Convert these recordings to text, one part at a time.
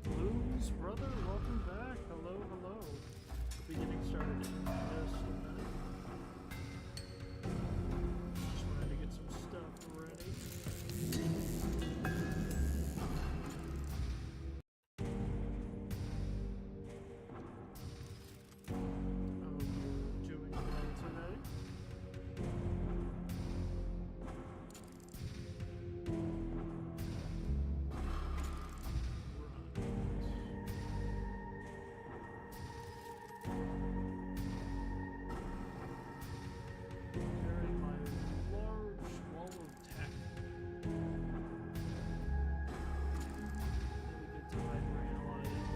Blues brother, welcome back. Hello, hello. We'll be getting started in just a minute. Just wanted to get some stuff ready. I hope you're doing well today. Carry my large wall of tack. Really good time realizing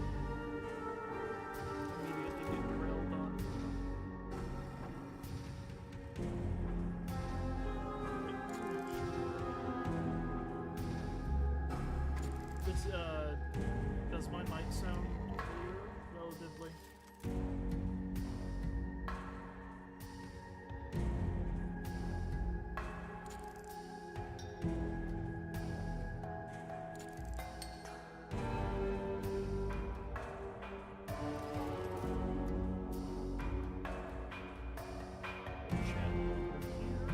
immediately get railed on. This does my mic sound clear relatively? Channel over here.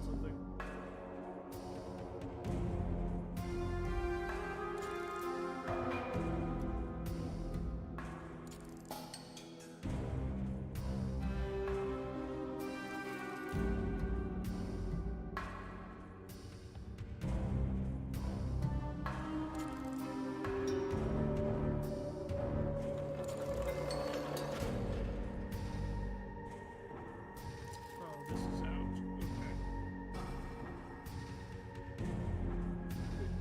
Something. Oh, this is out. Okay.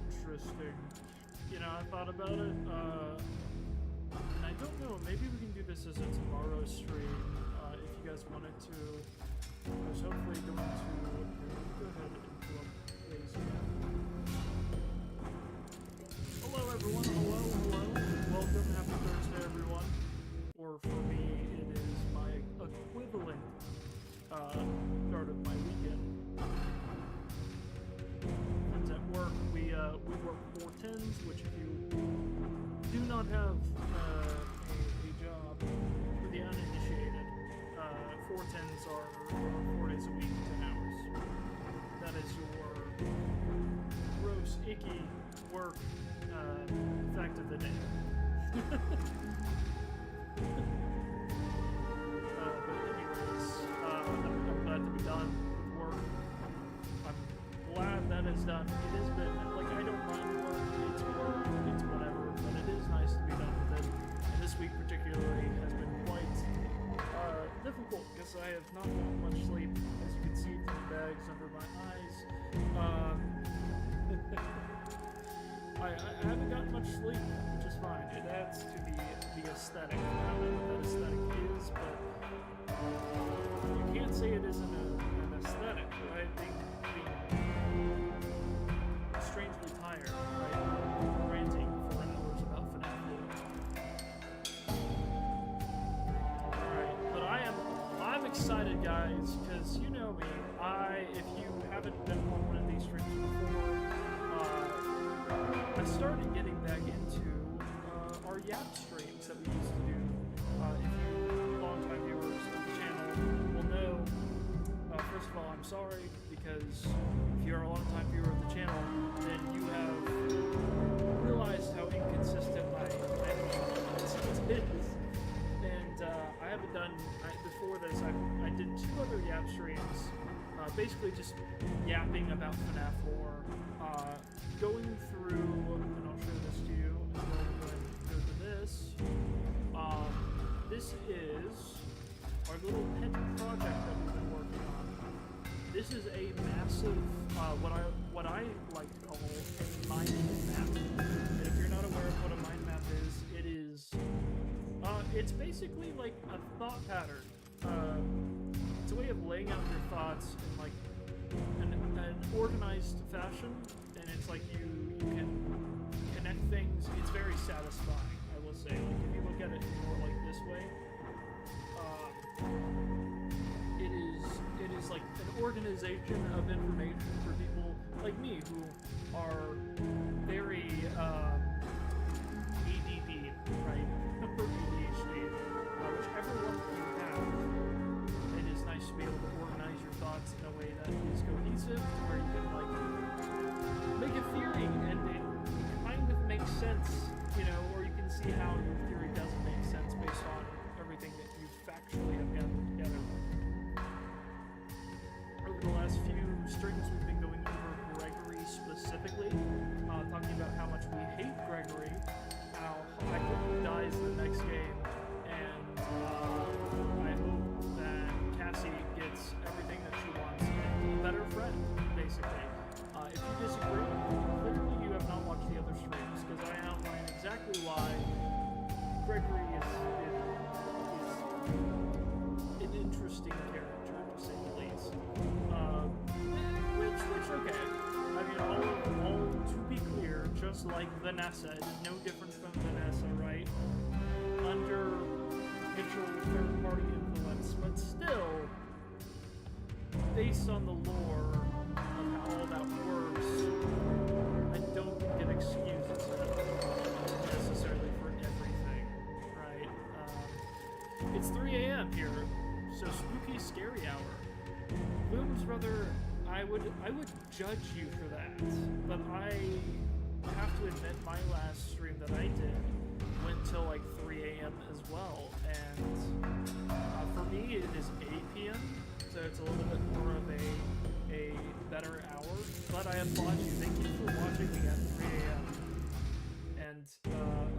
Interesting. You know, I thought about it, and I don't know, maybe we can do this as a tomorrow stream, if you guys wanted to. I was hopefully going to... Go ahead and pull up Blaze again. Hello everyone, hello, hello. Welcome, happy Thursday everyone. Or for me, it is my equivalent start of my weekend. Friends at work, we work 410s, which if you do not have a job for the uninitiated, 410s are 4 days a week, 10 hours. That is your gross, icky work fact of the day. But anyways, I'm glad to be done with work. I'm glad that is done. It has been, like, I don't mind work, it's whatever, but it is nice to be done with it. And this week particularly has been quite difficult because I have not gotten much sleep, as you can see from the bags under my eyes. I haven't gotten much sleep, which is fine. It adds to the aesthetic. I don't know what that aesthetic is, but you can't say it isn't an aesthetic, right? Being strangely tired, right? Ranting for hours about FNAF lore. Alright, but I'm excited, guys, because you know me. If you haven't been on one of these streams before, I started getting back into our Yap streams that we used to do. If you long-time viewers of the channel will know, first of all, I'm sorry, because if you're a long-time viewer of the channel, then you have realized how inconsistent my content is. And I haven't done, before this, I did 2 other Yap streams, basically just yapping about FNAF lore, going through, and I'll show this to you, as well as go ahead and go to this. This is our little pet project that we've been working on. This is a massive, what I like to call a mind map. And if you're not aware of what a mind map is, it's basically like a thought pattern. It's a way of laying out your thoughts in like an organized fashion, and it's like you can connect things. It's very satisfying, I will say. Like, if you look at it more like this way, it is like an organization of information for people like me who are very ADD, right? Or ADHD, whichever one you have. It is nice to be able to organize your thoughts in a way that is cohesive, where you can like make a theory and it kind of makes sense, you know, or you can see how your theory doesn't make sense based on everything that you factually have gathered together. Over the last few streams, we've been going over Gregory specifically, talking about how much we hate Gregory, how I hope he dies in the next game, and I hope that Cassie gets everything that she wants and a better friend, basically. If you disagree, clearly you have not watched the other streams, because I outline exactly why Gregory is an interesting character, to say the least. Which okay. I mean, all to be clear, just like Vanessa, it is no different from Vanessa, right? Under mutual third-party influence, but still, based on the lore of how all that works, I don't think it excuses it necessarily for everything, right? It's 3 a.m. here, so spooky, scary hour. Bloom's brother, I would judge you for that, but I have to admit my last stream that I did went till like 3 a.m. as well, and for me it is 8 p.m., so it's a little bit more of a better hour, but I applaud you. Thank you for watching me at 3 a.m. And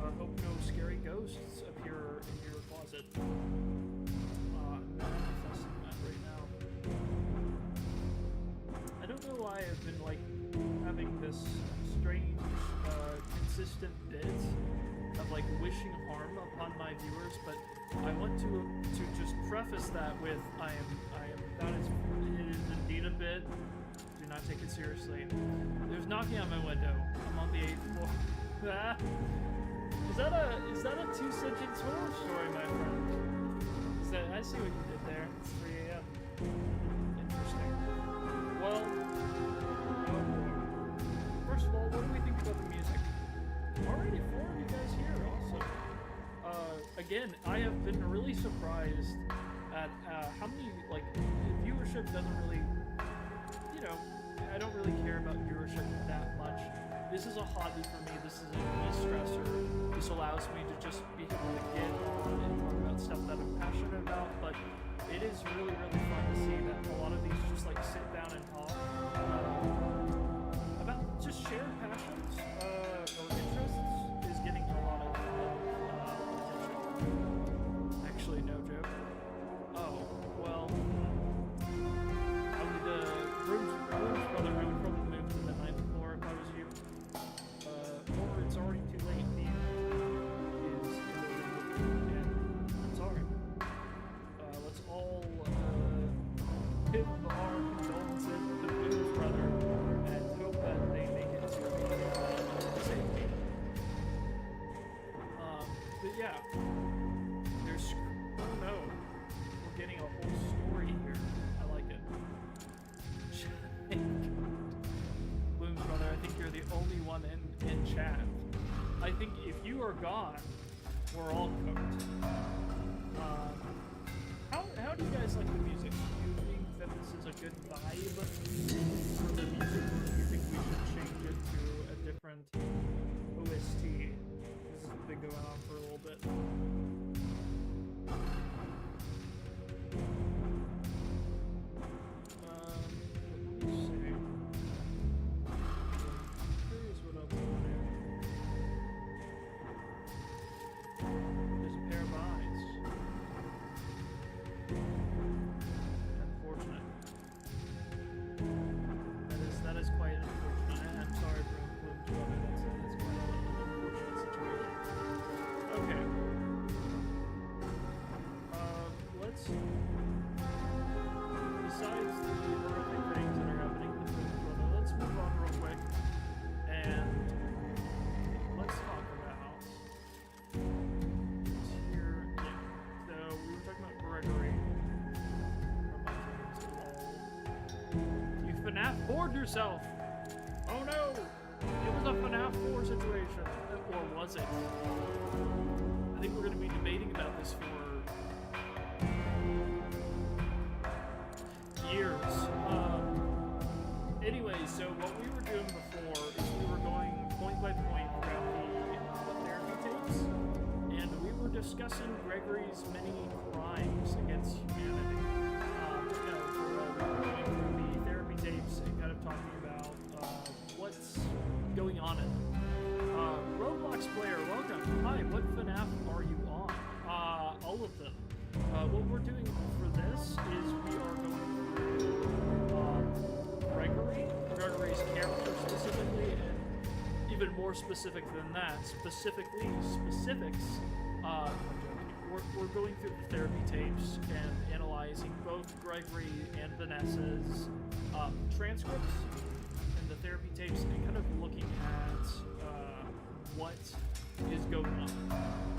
I hope no scary ghosts appear in your closet. I'm manifesting that right now. I don't know why I've been like having this strange, consistent bit of like wishing harm upon my viewers, but I want to just preface that with that it is indeed a bit. Do not take it seriously. There's knocking on my window. I'm on the 8th floor. Is that a 2-sentence horror story, my friend? I see what you did there. It's 3 a.m. Interesting. Well, first of all, what do we think about the music? Already 4 of you guys here, also. Again, I have been really surprised at how many, like, viewership doesn't really, you know, I don't really care about viewership that much. This is a hobby for me. This is a de-stressor. This allows me to just be able to get on and talk about stuff that I'm passionate about, but it is really, really fun to see that a lot of these just, like, sit down and talk about just shared passions or interests is getting a lot of attention. Actually, no joke. Oh, well, I would, Broom's brother, I would probably move to the 9th floor if I was you. Or it's already too late. The end is and I'm sorry. Let's all give our condolences to Broom's brother and hope that they make it to safety. But yeah, there's oh no, we're getting a whole story here. I like it. Bloom's brother, I think you're the only one in chat. I think if you are gone, we're all cooked. How do you guys like the music? Do you think that this is a good vibe for the music, or do you think we should change it to a different OST? This has been going on for a little bit. Let me see. I'm curious what else is on here. There's a pair of eyes. Unfortunate. That is quite unfortunate. I'm sorry, Bloom's brother. That's quite an unfortunate situation. Okay. FNAF board yourself. Oh no! It was a FNAF 4 situation. Or was it? I think we're going to be debating about this for years. Anyway, so what we were doing before is we were going point by point throughout the therapy tapes, and we were discussing Gregory's many crimes against humanity. We were going through the therapy tapes and kind of talking about what's going on in them. Roblox player, welcome. Hi, what FNAF are you on? All of them. What we're doing for this is we are going through Gregory's character specifically, and even more specific than that, specifics. We're going through the therapy tapes and analyzing both Gregory and Vanessa's transcripts and the therapy tapes, and kind of looking at what is going on.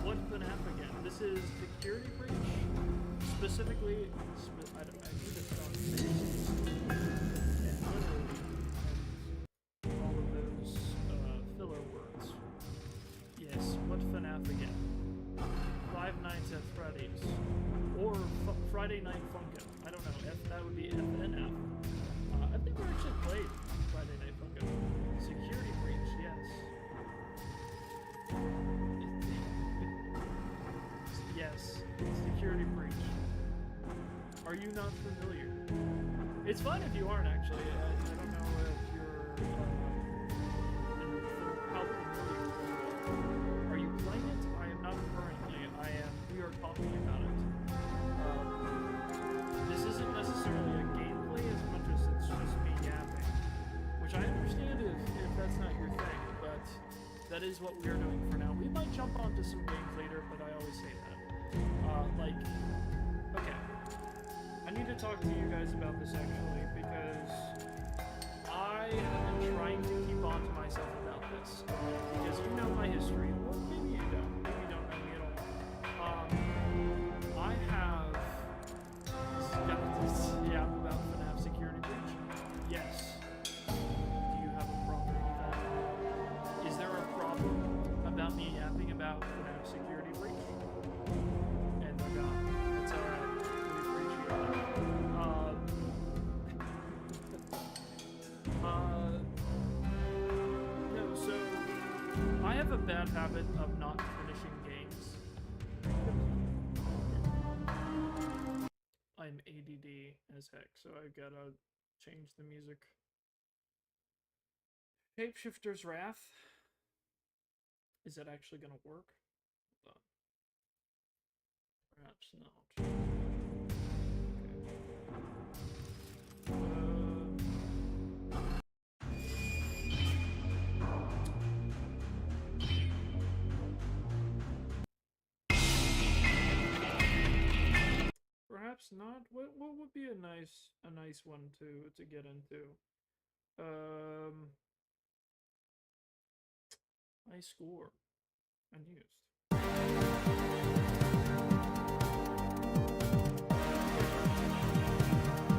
What FNAF again? This is security breach. Specifically, I need to spell and literally all of those filler words. Yes, what FNAF again? Five Nights at Freddy's. Or Friday Night Funkin'. I don't know. That would be FNF. I've never actually played Friday Night Funkin'. Security breach, yes. Yes, security breach. Are you not familiar? It's fine if you aren't, actually. I don't know if you're how familiar you are. Are you playing it? I am not currently. I am. We are talking about it. This isn't necessarily a gameplay as much as it's just me yapping, which I understand if that's not your thing, but that is what we are doing for now. We might jump onto some games later, but I always say that. Okay. I need to talk to you guys about this actually, because I have been trying to keep on to myself about this. Because you know my history. Well, maybe you don't. Maybe you don't know me at all. I have got this yap about FNAF security breach. Yes. Do you have a problem with that? Is there a problem about me yapping about FNAF security breach? And they're gone. It's alright. We appreciate it. No, so I have a bad habit of not finishing games. I'm ADD as heck, so I've gotta change the music. Shapeshifter's Wrath. Is that actually gonna work? Hold on. Perhaps not. Perhaps not. What would be a nice one to get into? High score. Unused.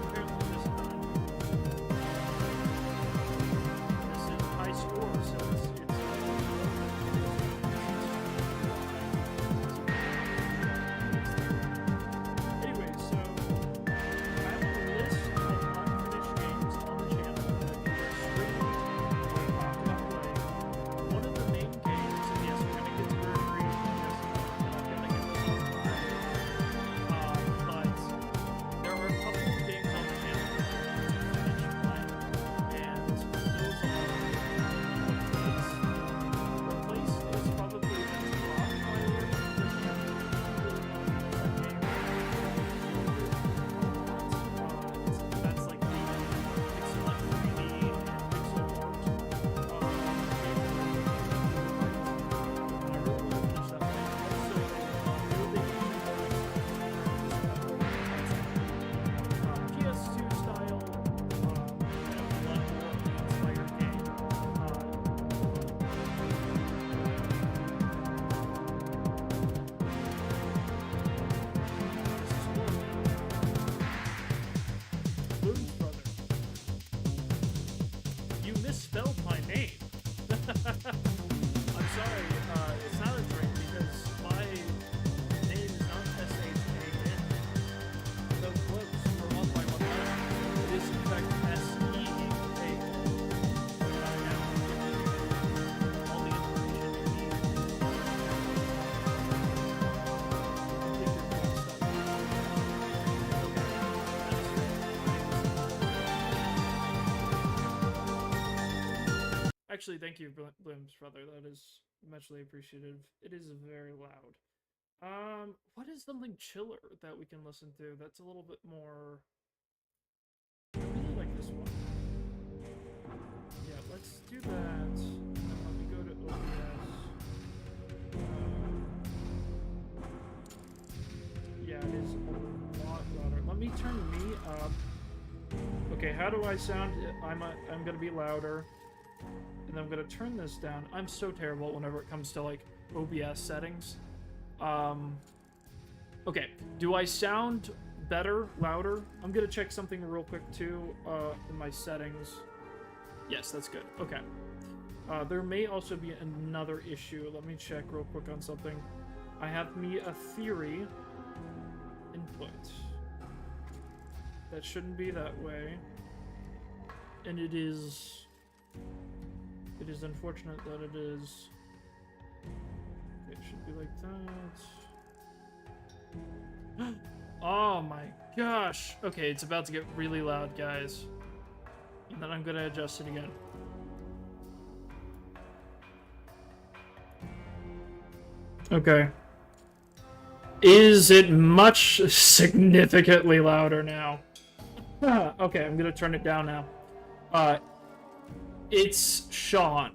Apparently this is high score, so it's anyway, so I have a list of unfinished games on the channel that we are streaming or talking about playing. One of the main games, and yes, we're gonna get to Gregory in just a minute, and I'm gonna get this off live. Actually, thank you, Bloom's brother. That is muchly appreciative. It is very loud. What is something chiller that we can listen to that's a little bit more... I really like this one. Yeah, let's do that. And then let me go to OBS. Yeah, it is a lot louder. Let me turn me up. Okay, how do I sound? I'm gonna be louder. And I'm gonna turn this down. I'm so terrible whenever it comes to, like, OBS settings. Okay, do I sound better, louder? I'm gonna check something real quick, too, in my settings. Yes, that's good. Okay. There may also be another issue. Let me check real quick on something. I have me a theory input. That shouldn't be that way. And it is unfortunate that it is. It should be like that. Oh my gosh. Okay, it's about to get really loud, guys. And then I'm gonna adjust it again. Okay. Is it much significantly louder now? Okay, I'm gonna turn it down now. It's Sean.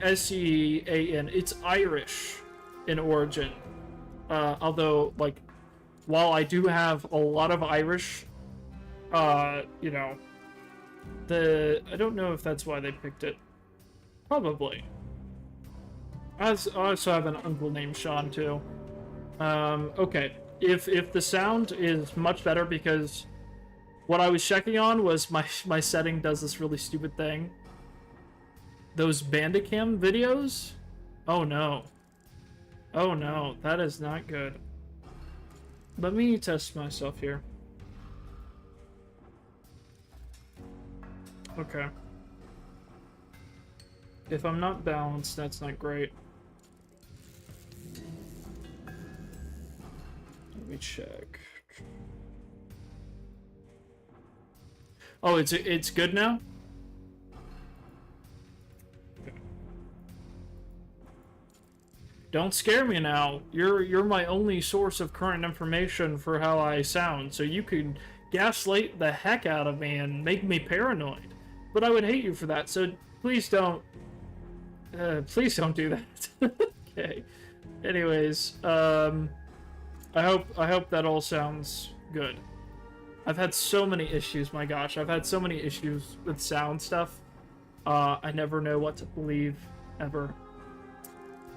S-E-A-N. It's Irish in origin. Although, like, while I do have a lot of Irish, you know, I don't know if that's why they picked it. Probably. I also have an uncle named Sean, too. Okay. If the sound is much better, because what I was checking on was my setting does this really stupid thing. Those Bandicam videos? Oh no. Oh no, that is not good. Let me test myself here. Okay. If I'm not balanced, that's not great. Let me check. Oh, it's good now? Okay. Don't scare me now. You're my only source of current information for how I sound, so you can gaslight the heck out of me and make me paranoid. But I would hate you for that, so please don't do that. Okay. Anyways, I hope that all sounds good. I've had so many issues, my gosh. I've had so many issues with sound stuff. I never know what to believe, ever.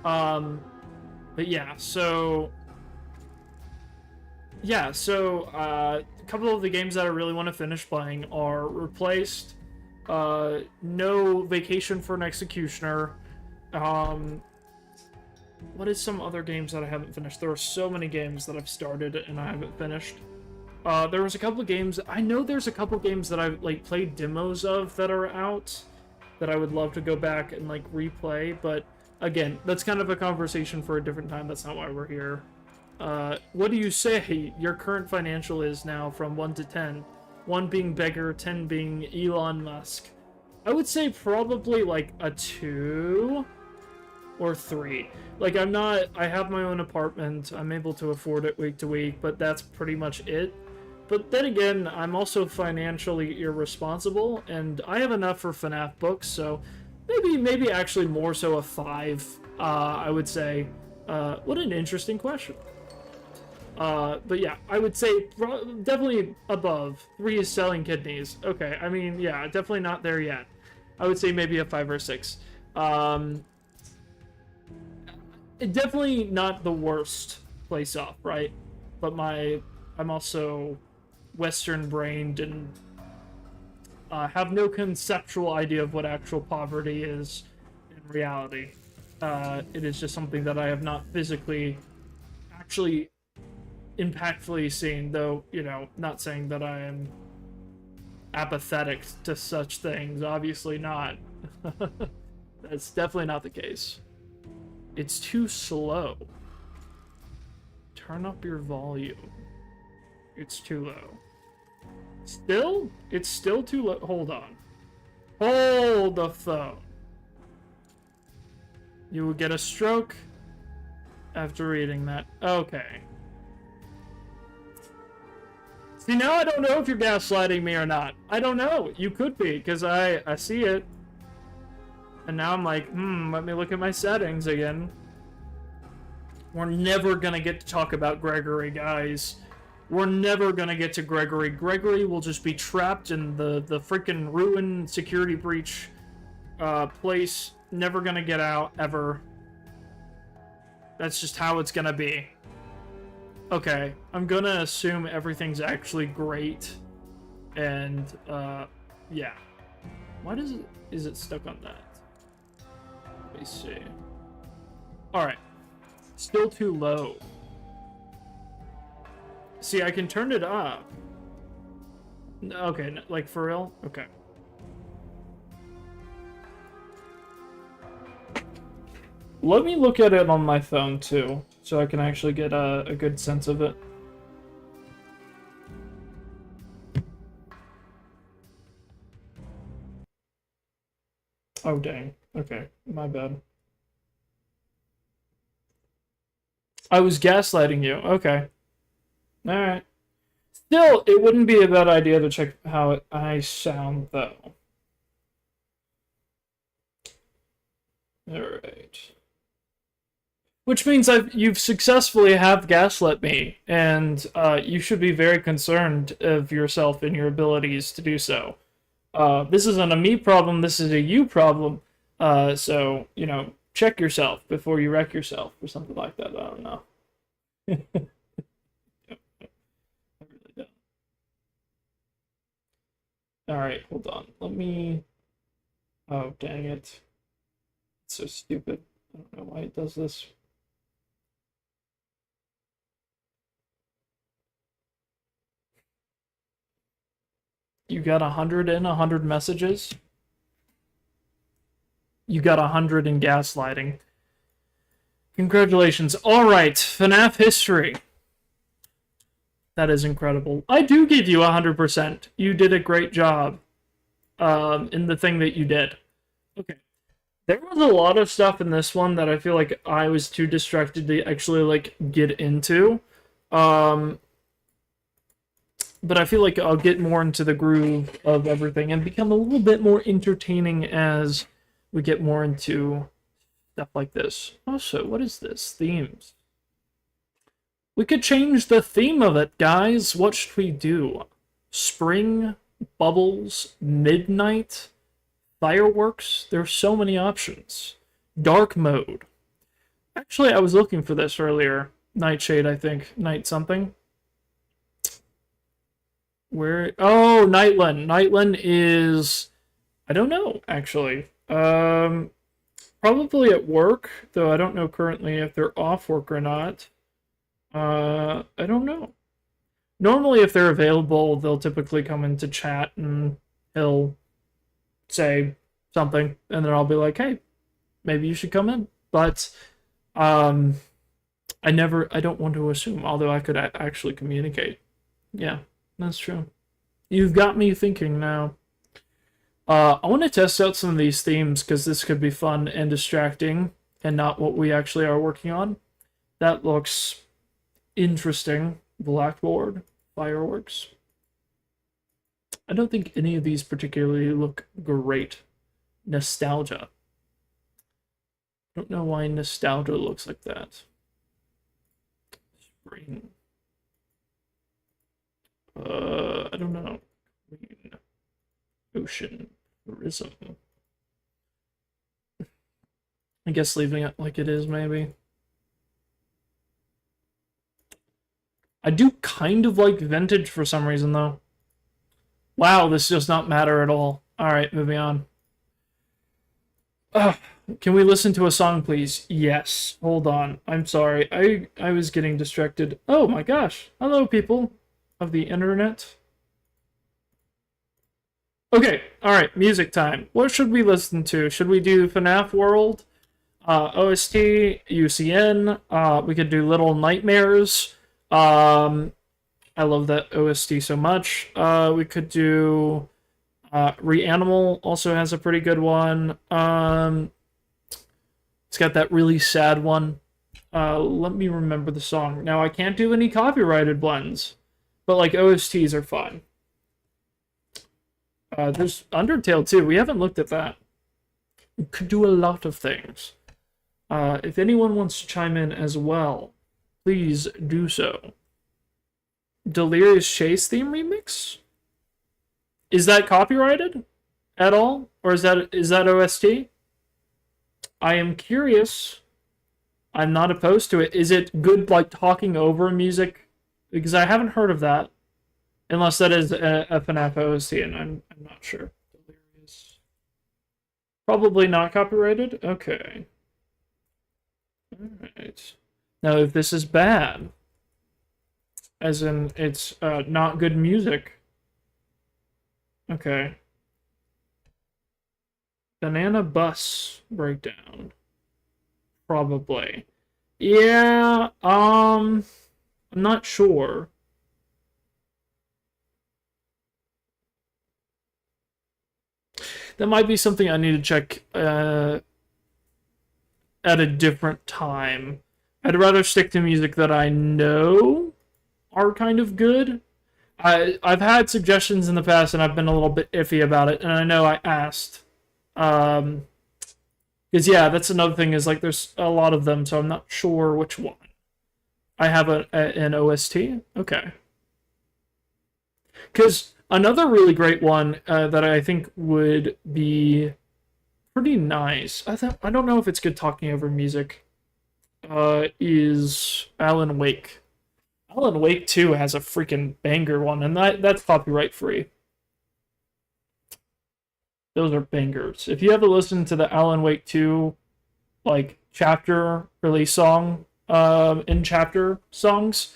But yeah, so... Yeah, so, a couple of the games that I really want to finish playing are Replaced, No Vacation for an Executioner, what is some other games that I haven't finished? There are so many games that I've started and I haven't finished. There was a couple of games... I know there's a couple of games that I've, like, played demos of that are out that I would love to go back and, like, replay, but, again, that's kind of a conversation for a different time. That's not why we're here. What do you say your current financial is now from 1 to 10? 1 being beggar, 10 being Elon Musk. I would say probably, like, a 2 or 3. Like, I have my own apartment, I'm able to afford it week to week, but that's pretty much it. But then again, I'm also financially irresponsible, and I have enough for FNAF books, so maybe actually more so a 5, I would say. What an interesting question. But yeah, I would say definitely above. 3 is selling kidneys. Okay, I mean, yeah, definitely not there yet. I would say maybe a 5 or 6. Definitely not the worst place off, right? But I'm also Western-brained and have no conceptual idea of what actual poverty is in reality. It is just something that I have not physically actually impactfully seen, though, you know, not saying that I am apathetic to such things. Obviously not. That's definitely not the case. It's too slow. Turn up your volume. It's too low. Still? It's still too low. Hold on. Hold the phone. You will get a stroke after reading that. Okay. See, now I don't know if you're gaslighting me or not. I don't know. You could be, because I see it. And now I'm like, let me look at my settings again. We're never gonna get to talk about Gregory, guys. We're never gonna get to Gregory. Gregory will just be trapped in the freaking ruined security breach place. Never gonna get out, ever. That's just how it's gonna be. Okay, I'm gonna assume everything's actually great. And, yeah. Why is it stuck on that? Let me see. Alright. Still too low. See, I can turn it up. Okay, like for real? Okay. Let me look at it on my phone too, so I can actually get a good sense of it. Oh, dang. Okay, my bad. I was gaslighting you. Okay. Alright. Still, it wouldn't be a bad idea to check how I sound, though. Alright. Which means you've successfully have gaslit me, and you should be very concerned of yourself and your abilities to do so. This isn't a me problem, this is a you problem. So, you know, check yourself before you wreck yourself, or something like that. I don't know. I really don't. Alright, hold on. Let me... Oh, dang it. It's so stupid. I don't know why it does this. You got 100 messages? You got 100 in gaslighting. Congratulations. Alright, FNAF history. That is incredible. I do give you 100%. You did a great job in the thing that you did. Okay. There was a lot of stuff in this one that I feel like I was too distracted to actually, like, get into. But I feel like I'll get more into the groove of everything and become a little bit more entertaining as we get more into stuff like this. Also, what is this? Themes. We could change the theme of it, guys. What should we do? Spring, bubbles, midnight, fireworks? There's so many options. Dark mode. Actually, I was looking for this earlier. Nightshade, I think. Night something. Where? Oh, Nightland. Nightland is... I don't know, actually. Probably at work, though I don't know currently if they're off work or not. I don't know. Normally, if they're available, they'll typically come into chat and he'll say something, and then I'll be like, hey, maybe you should come in. But, I don't want to assume, although I could actually communicate. Yeah, that's true. You've got me thinking now. I want to test out some of these themes, because this could be fun and distracting, and not what we actually are working on. That looks interesting. Blackboard, fireworks. I don't think any of these particularly look great. Nostalgia. I don't know why nostalgia looks like that. Spring. I don't know. Green. Ocean. Tourism. I guess leaving it like it is, maybe. I do kind of like vintage for some reason, though. Wow, this does not matter at all. Alright, moving on. Can we listen to a song, please? Yes. Hold on. I'm sorry. I was getting distracted. Oh my gosh. Hello, people of the internet. Okay, alright, music time. What should we listen to? Should we do FNAF World? OST, UCN, we could do Little Nightmares. I love that OST so much. We could do Reanimal also has a pretty good one. It's got that really sad one. Let me remember the song. Now, I can't do any copyrighted blends, but like OSTs are fine. There's Undertale too. We haven't looked at that. It could do a lot of things. If anyone wants to chime in as well, please do so. Delirious Chase theme remix? Is that copyrighted at all? Or is that OST? I am curious. I'm not opposed to it. Is it good, like, talking over music? Because I haven't heard of that. Unless that is a FNAF OST, and I'm not sure. Delirious. Probably not copyrighted? Okay. Alright. Now, if this is bad, as in it's not good music. Okay. Banana bus breakdown. Probably. Yeah, I'm not sure. That might be something I need to check at a different time. I'd rather stick to music that I know are kind of good. I've had suggestions in the past, and I've been a little bit iffy about it, and I know I asked. Because, yeah, that's another thing, is, like, there's a lot of them, so I'm not sure which one. I have an OST? Okay. Because another really great one that I think would be pretty nice, I don't know if it's good talking over music, is Alan Wake. Alan Wake 2 has a freaking banger one, and that's copyright free. Those are bangers. If you ever listen to the Alan Wake 2, like, chapter release song, in chapter songs,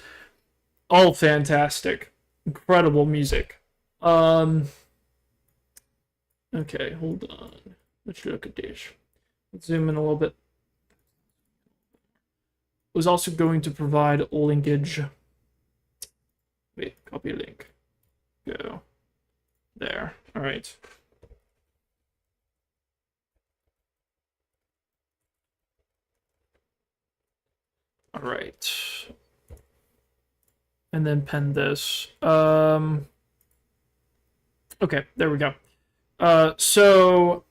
all fantastic. Incredible music. Okay, hold on. Let's look at this. Let's zoom in a little bit. Was also going to provide linkage. Wait, copy link. Go. There. Alright. Alright. And then pen this. Okay, there we go. So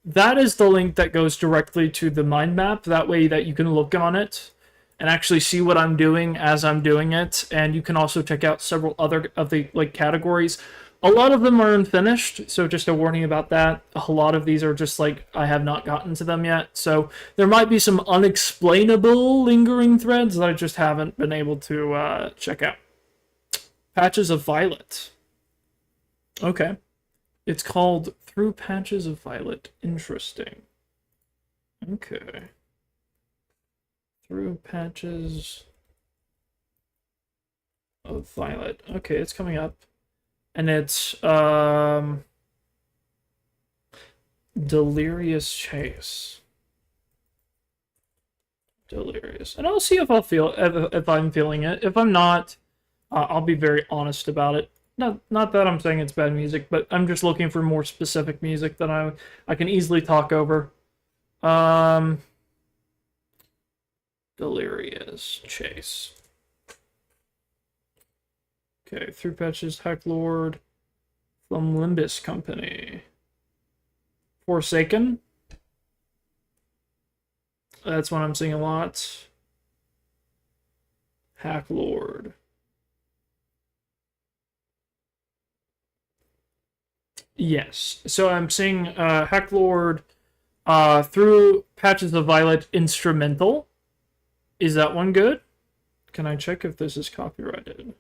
that is the link that goes directly to the mind map. That way that you can look on it and actually see what I'm doing as I'm doing it. And you can also check out several other of the, like, categories. A lot of them are unfinished, so just a warning about that. A lot of these are just, like, I have not gotten to them yet. So there might be some unexplainable lingering threads that I just haven't been able to check out. Patches of Violet. Okay. It's called Through Patches of Violet. Interesting. Okay. Through Patches of Violet. Okay, it's coming up. And it's Delirious Chase. Delirious. And I'll see if if I'm feeling it. If I'm not, I'll be very honest about it. Not that I'm saying it's bad music, but I'm just looking for more specific music that I can easily talk over. Delirious Chase. Okay, Through Patches, Hack Lord, from Limbus Company. Forsaken. That's one I'm seeing a lot. Hack Lord. Yes. So I'm seeing Hack Lord, Through Patches of Violet instrumental. Is that one good? Can I check if this is copyrighted?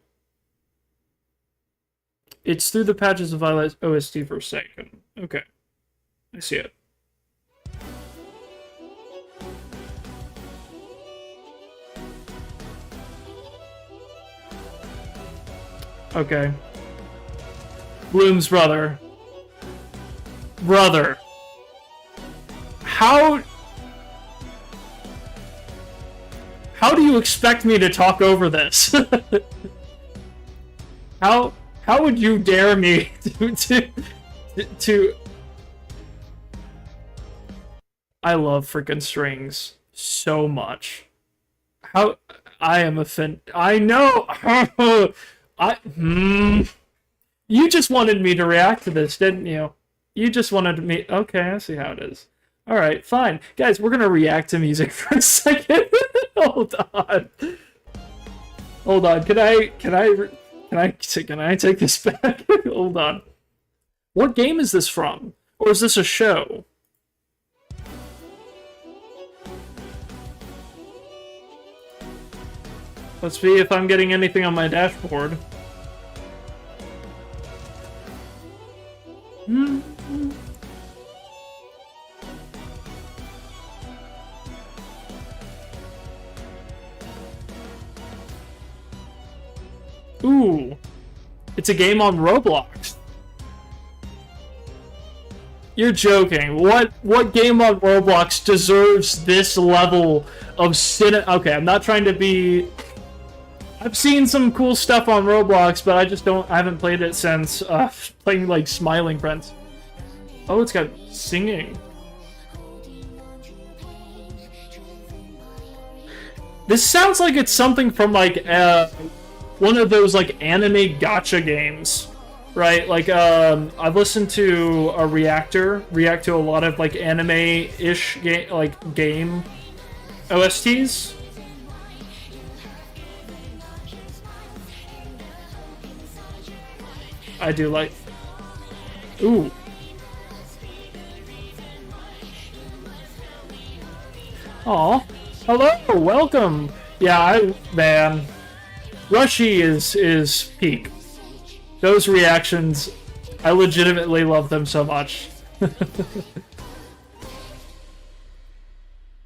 It's Through the Patches of Violet OST Forsaken. Okay. I see it. Okay. Bloom's brother. Brother. How do you expect me to talk over this? How would you dare me to to I love freaking strings so much. How I am offended. I know. You just wanted me to react to this, didn't you? You just wanted me. Okay, I see how it is. All right, fine, guys. We're gonna react to music for a second. Hold on. Hold on. Can I take this back? Hold on. What game is this from? Or is this a show? Let's see if I'm getting anything on my dashboard. Ooh. It's a game on Roblox. You're joking. What game on Roblox deserves this level of Okay, I'm not trying to be... I've seen some cool stuff on Roblox, but I haven't played it since playing, like, Smiling Friends. Oh, it's got singing. This sounds like it's something from, like, one of those, like, anime gacha games. Right, like, I've listened to a react to a lot of, like, anime-ish game OSTs. I do like... Ooh. Aw. Hello, welcome! Yeah, man. Rushy is peak. Those reactions, I legitimately love them so much.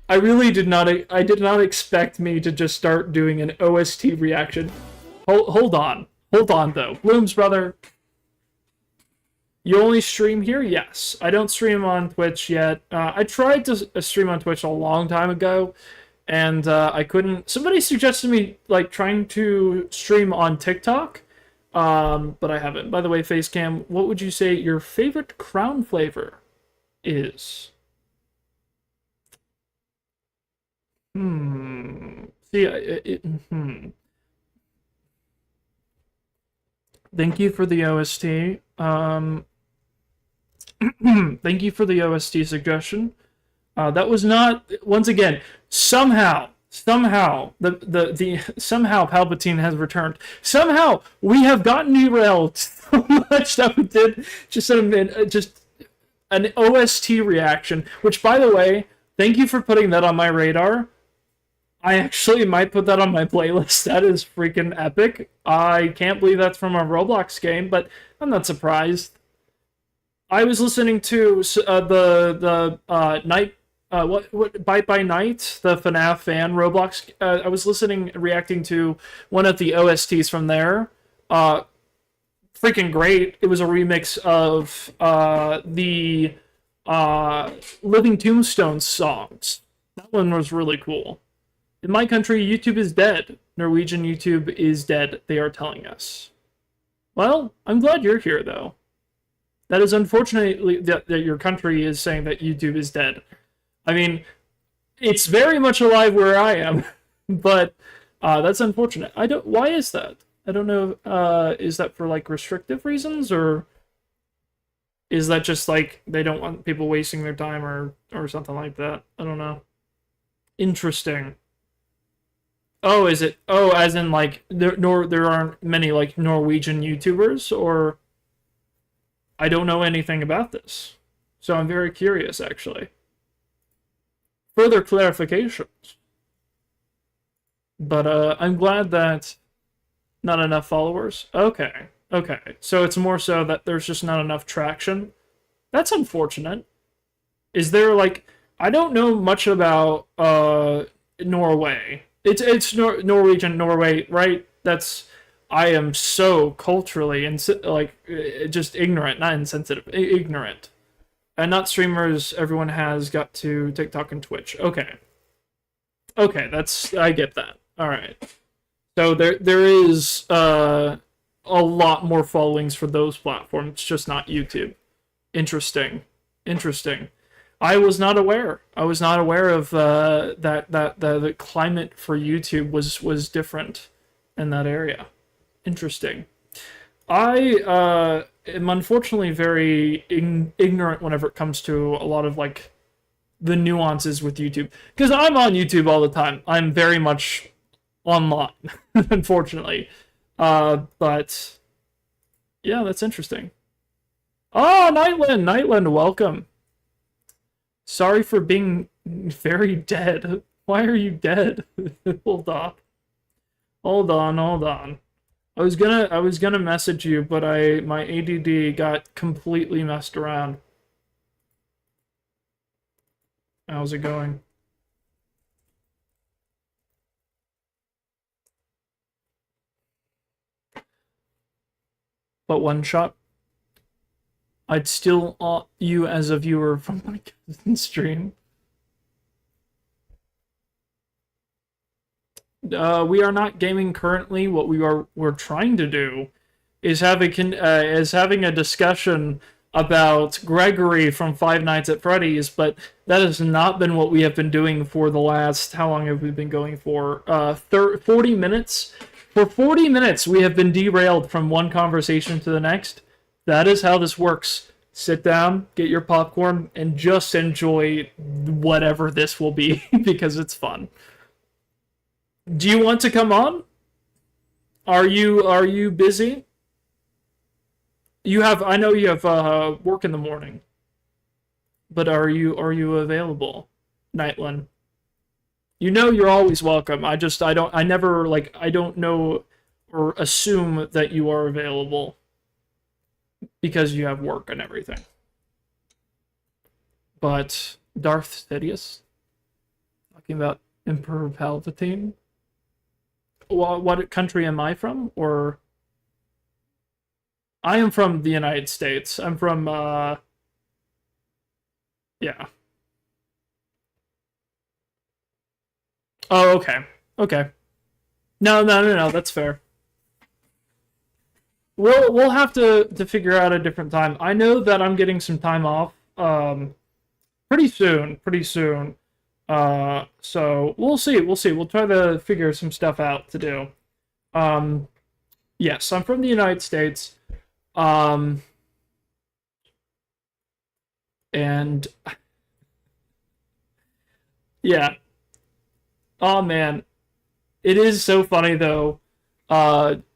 I did not expect me to just start doing an OST reaction. Hold on though. Bloom's brother, you only stream here? Yes. I don't stream on Twitch yet. I tried to stream on Twitch a long time ago, and I couldn't. Somebody suggested me, like, trying to stream on TikTok. But I haven't. By the way, Facecam, what would you say your favorite crown flavor is? See, Thank you for the OST. Thank you for the OST suggestion. That was not, once again, somehow Palpatine has returned. Somehow we have gotten derailed so much that we did just an OST reaction. Which, by the way, thank you for putting that on my radar. I actually might put that on my playlist. That is freaking epic. I can't believe that's from a Roblox game, but I'm not surprised. I was listening to the Night. What Bite by Night, the FNAF fan Roblox. I was reacting to one of the OSTs from there. Freaking great! It was a remix of the Living Tombstones songs. That one was really cool. In my country, YouTube is dead. Norwegian YouTube is dead. They are telling us. Well, I'm glad you're here, though. That is unfortunately that your country is saying that YouTube is dead. I mean, it's very much alive where I am, but that's unfortunate. Why is that? I don't know. Is that for, like, restrictive reasons, or is that just, like, they don't want people wasting their time, or something like that? I don't know. Interesting. Oh, is it? Oh, as in, like, there aren't many, like, Norwegian YouTubers, or I don't know anything about this, so I'm very curious, actually. Further clarifications. But I'm glad that not enough followers. Okay. So it's more so that there's just not enough traction. That's unfortunate. Is there, like, I don't know much about Norway. It's Norwegian, Norway, right? I am so culturally just ignorant, not insensitive, ignorant. And not streamers, everyone has got to TikTok and Twitch. Okay, I get that. All right. So there is a lot more followings for those platforms, just not YouTube. Interesting. Interesting. I was not aware. I was not aware of that the climate for YouTube was different in that area. Interesting. I am unfortunately very ignorant whenever it comes to a lot of like the nuances with YouTube because I'm on YouTube all the time. I'm very much online, unfortunately. But yeah, that's interesting. Oh, Nightland, Nightland, welcome. Sorry for being very dead. Why are you dead? Hold on. Hold on, hold on. I was gonna message you, but my ADD got completely messed around. How's it going? But one shot. I'd still you as a viewer from my cousin's stream. We are not gaming currently. What we're trying to do is having a discussion about Gregory from Five Nights at Freddy's, but that has not been what we have been doing for the last, how long have we been going for? 40 minutes? For 40 minutes, we have been derailed from one conversation to the next. That is how this works. Sit down, get your popcorn, and just enjoy whatever this will be, because it's fun. Do you want to come on? Are you busy? I know you have work in the morning, but are you available, Nightland? You know you're always welcome. I never like I don't know or assume that you are available because you have work and everything. But Darth Sidious talking about Emperor Palpatine. What country am I from? Or I am from the United States. I'm from yeah. Oh, okay. Okay. No, no, no, no, that's fair. We'll have to figure out a different time. I know that I'm getting some time off pretty soon, pretty soon. So we'll see, we'll see. We'll try to figure some stuff out to do. Um yes, I'm from the United States. Um and yeah. Oh man, it is so funny though.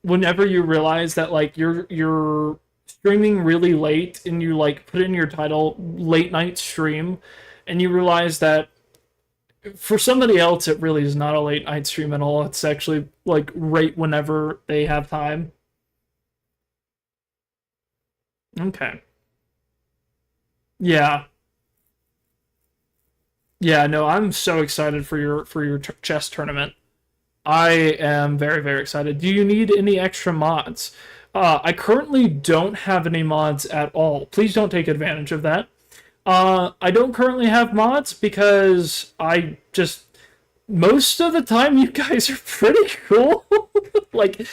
Whenever you realize that like you're streaming really late and you like put in your title late night stream and you realize that for somebody else it really is not a late night stream at all. It's actually like right whenever they have time. Okay. Yeah. Yeah, no, I'm so excited for your chess tournament. I am very, very excited. Do you need any extra mods? I currently don't have any mods at all. Please don't take advantage of that. I don't currently have mods because I just most of the time you guys are pretty cool. Like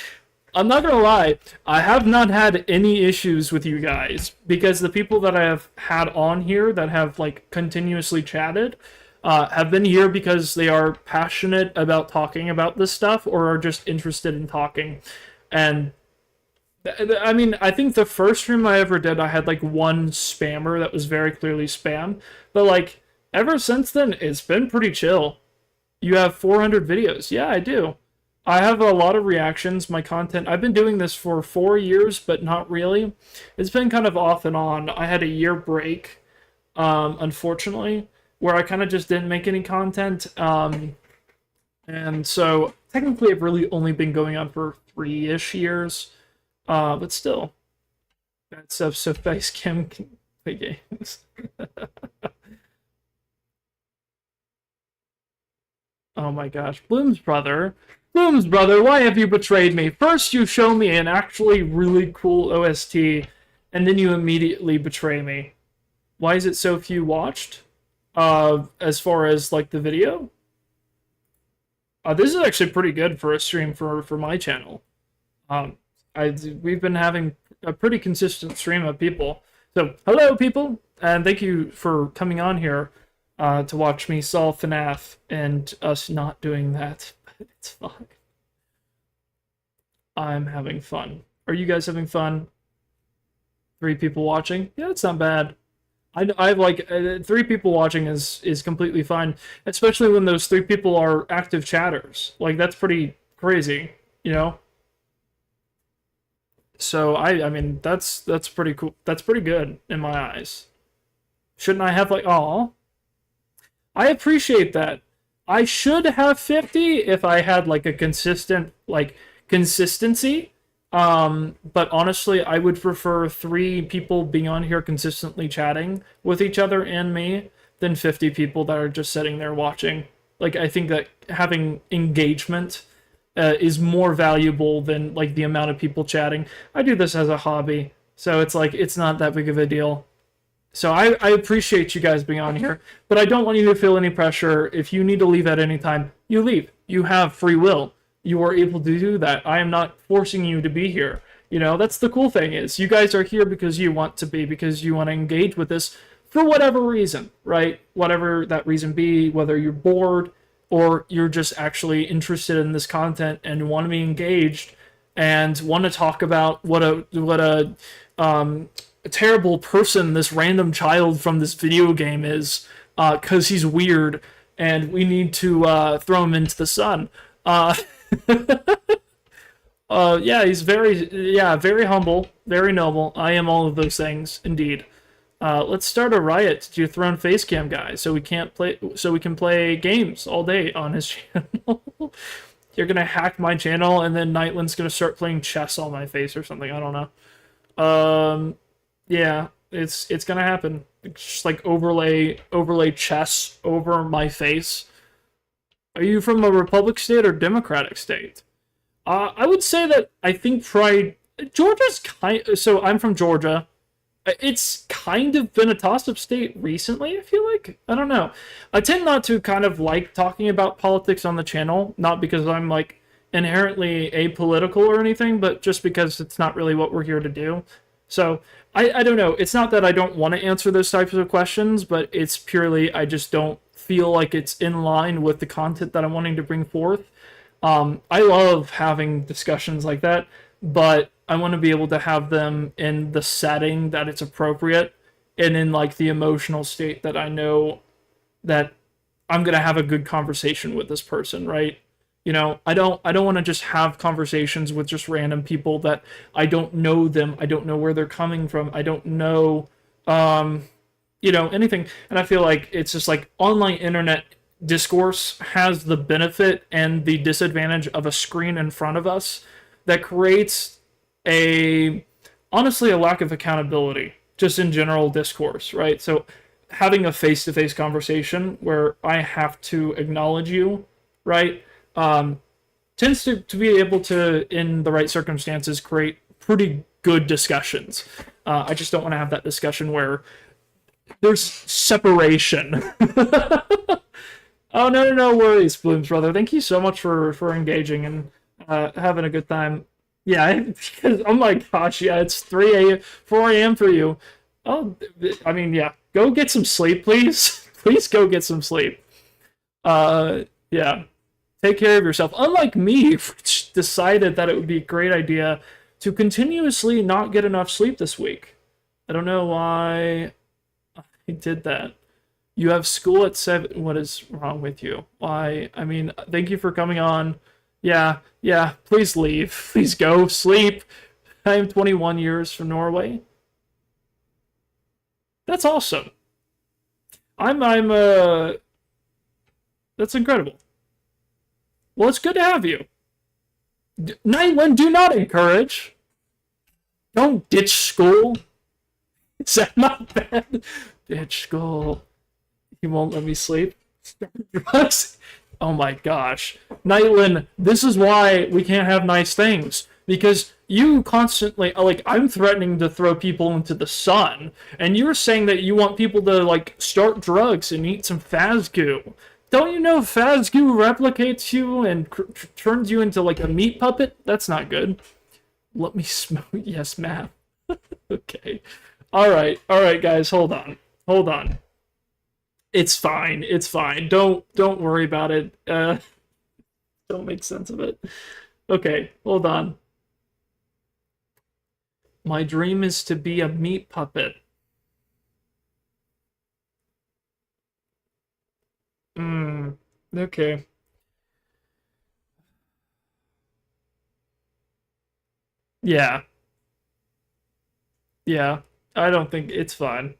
I'm not gonna lie, I have not had any issues with you guys because the people that I have had on here that have like continuously chatted have been here because they are passionate about talking about this stuff or are just interested in talking. And I mean, I think the first stream I ever did, I had like one spammer that was very clearly spam, but like ever since then, it's been pretty chill. You have 400 videos. Yeah, I do. I have a lot of reactions. My content, I've been doing this for 4 years, but not really. It's been kind of off and on. I had a year break, unfortunately, where I kind of just didn't make any content. And so technically I've really only been going on for 3-ish years. But still, that stuff so face cam can play games. Oh my gosh, Bloom's brother. Bloom's brother, why have you betrayed me? First you show me an actually really cool OST, and then you immediately betray me. Why is it so few watched? As far as like the video? This is actually pretty good for a stream for my channel. Um, we've been having a pretty consistent stream of people. So, hello, people, and thank you for coming on here to watch me solve FNAF and us not doing that. It's fine. I'm having fun. Are you guys having fun? 3 people watching? Yeah, it's not bad. I like 3 people watching is completely fine, especially when those 3 people are active chatters. Like that's pretty crazy, you know. So I mean that's pretty cool. That's pretty good in my eyes. Shouldn't I have like oh I appreciate that. I should have 50 if I had like a consistent like consistency. But honestly, I would prefer 3 people being on here consistently chatting with each other and me than 50 people that are just sitting there watching. Like I think that having engagement is more valuable than like the amount of people chatting. I do this as a hobby, so it's like it's not that big of a deal. So I appreciate you guys being on here, but I don't want you to feel any pressure. If you need to leave at any time, you leave. You have free will. You are able to do that. I am not forcing you to be here. You know, that's the cool thing is you guys are here because you want to be, because you want to engage with this for whatever reason, right? Whatever that reason be, whether you're bored or you're just actually interested in this content and want to be engaged and want to talk about a terrible person this random child from this video game is because he's weird and we need to throw him into the sun. Yeah, he's very humble, very noble. I am all of those things, indeed. Let's start a riot to dethrone Facecam guy, so we can play games all day on his channel. You're gonna hack my channel, and then Nightland's gonna start playing chess on my face or something. I don't know. Yeah, it's gonna happen. It's just like overlay chess over my face. Are you from a Republic state or Democratic state? I would say that I think Pride Georgia's kind. So I'm from Georgia. It's kind of been a toss-up state recently. I feel like I don't know. I tend not to kind of like talking about politics on the channel, not because I'm like inherently apolitical or anything, but just because it's not really what we're here to do. So I don't know. It's not that I don't want to answer those types of questions, but it's purely I just don't feel like it's in line with the content that I'm wanting to bring forth. I love having discussions like that, but I want to be able to have them in the setting that it's appropriate and in like the emotional state that I know that I'm gonna have a good conversation with this person, right? You know, I don't want to just have conversations with just random people that I don't know them, I don't know where they're coming from, I don't know anything. And I feel like it's just like online internet discourse has the benefit and the disadvantage of a screen in front of us that creates honestly a lack of accountability just in general discourse, right? So having a face-to-face conversation where I have to acknowledge you, right, tends to be able to, in the right circumstances, create pretty good discussions. I just don't want to have that discussion where there's separation. Oh, no worries, Blooms brother. Thank you so much for engaging and having a good time. Yeah, because oh my gosh, yeah, it's 3 a.m., 4 a.m. for you. Oh, I mean, yeah, go get some sleep, please. Please go get some sleep. Yeah, take care of yourself. Unlike me, which decided that it would be a great idea to continuously not get enough sleep this week. I don't know why I did that. You have school at 7. What is wrong with you? Why? I mean, thank you for coming on. Yeah, please leave. Please go sleep. I am 21 years from Norway. That's awesome. That's incredible. Well, it's good to have you. Nightland, do not encourage. Don't ditch school. Is that not bad? Ditch school. He won't let me sleep. Drugs. Oh my gosh. Nightland, this is why we can't have nice things. Because you constantly, like, I'm threatening to throw people into the sun, and you're saying that you want people to, like, start drugs and eat some Fazgoo. Don't you know Fazgoo replicates you and turns you into, like, a meat puppet? That's not good. Let me smoke. Yes, ma'am. Okay. all right, guys, hold on, hold on. It's fine, it's fine. Don't worry about it. Don't make sense of it. Okay, hold on. My dream is to be a meat puppet. Hmm. Okay. Yeah. Yeah. I don't think it's fine.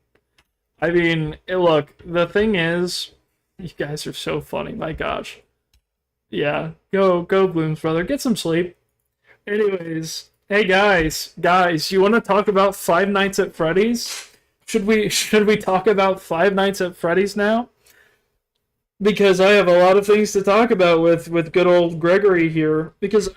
I mean, look, the thing is, you guys are so funny. My gosh. Yeah. Go, Blooms, brother. Get some sleep. Anyways, hey guys, you want to talk about Five Nights at Freddy's? Should we talk about Five Nights at Freddy's now? Because I have a lot of things to talk about with good old Gregory here. Because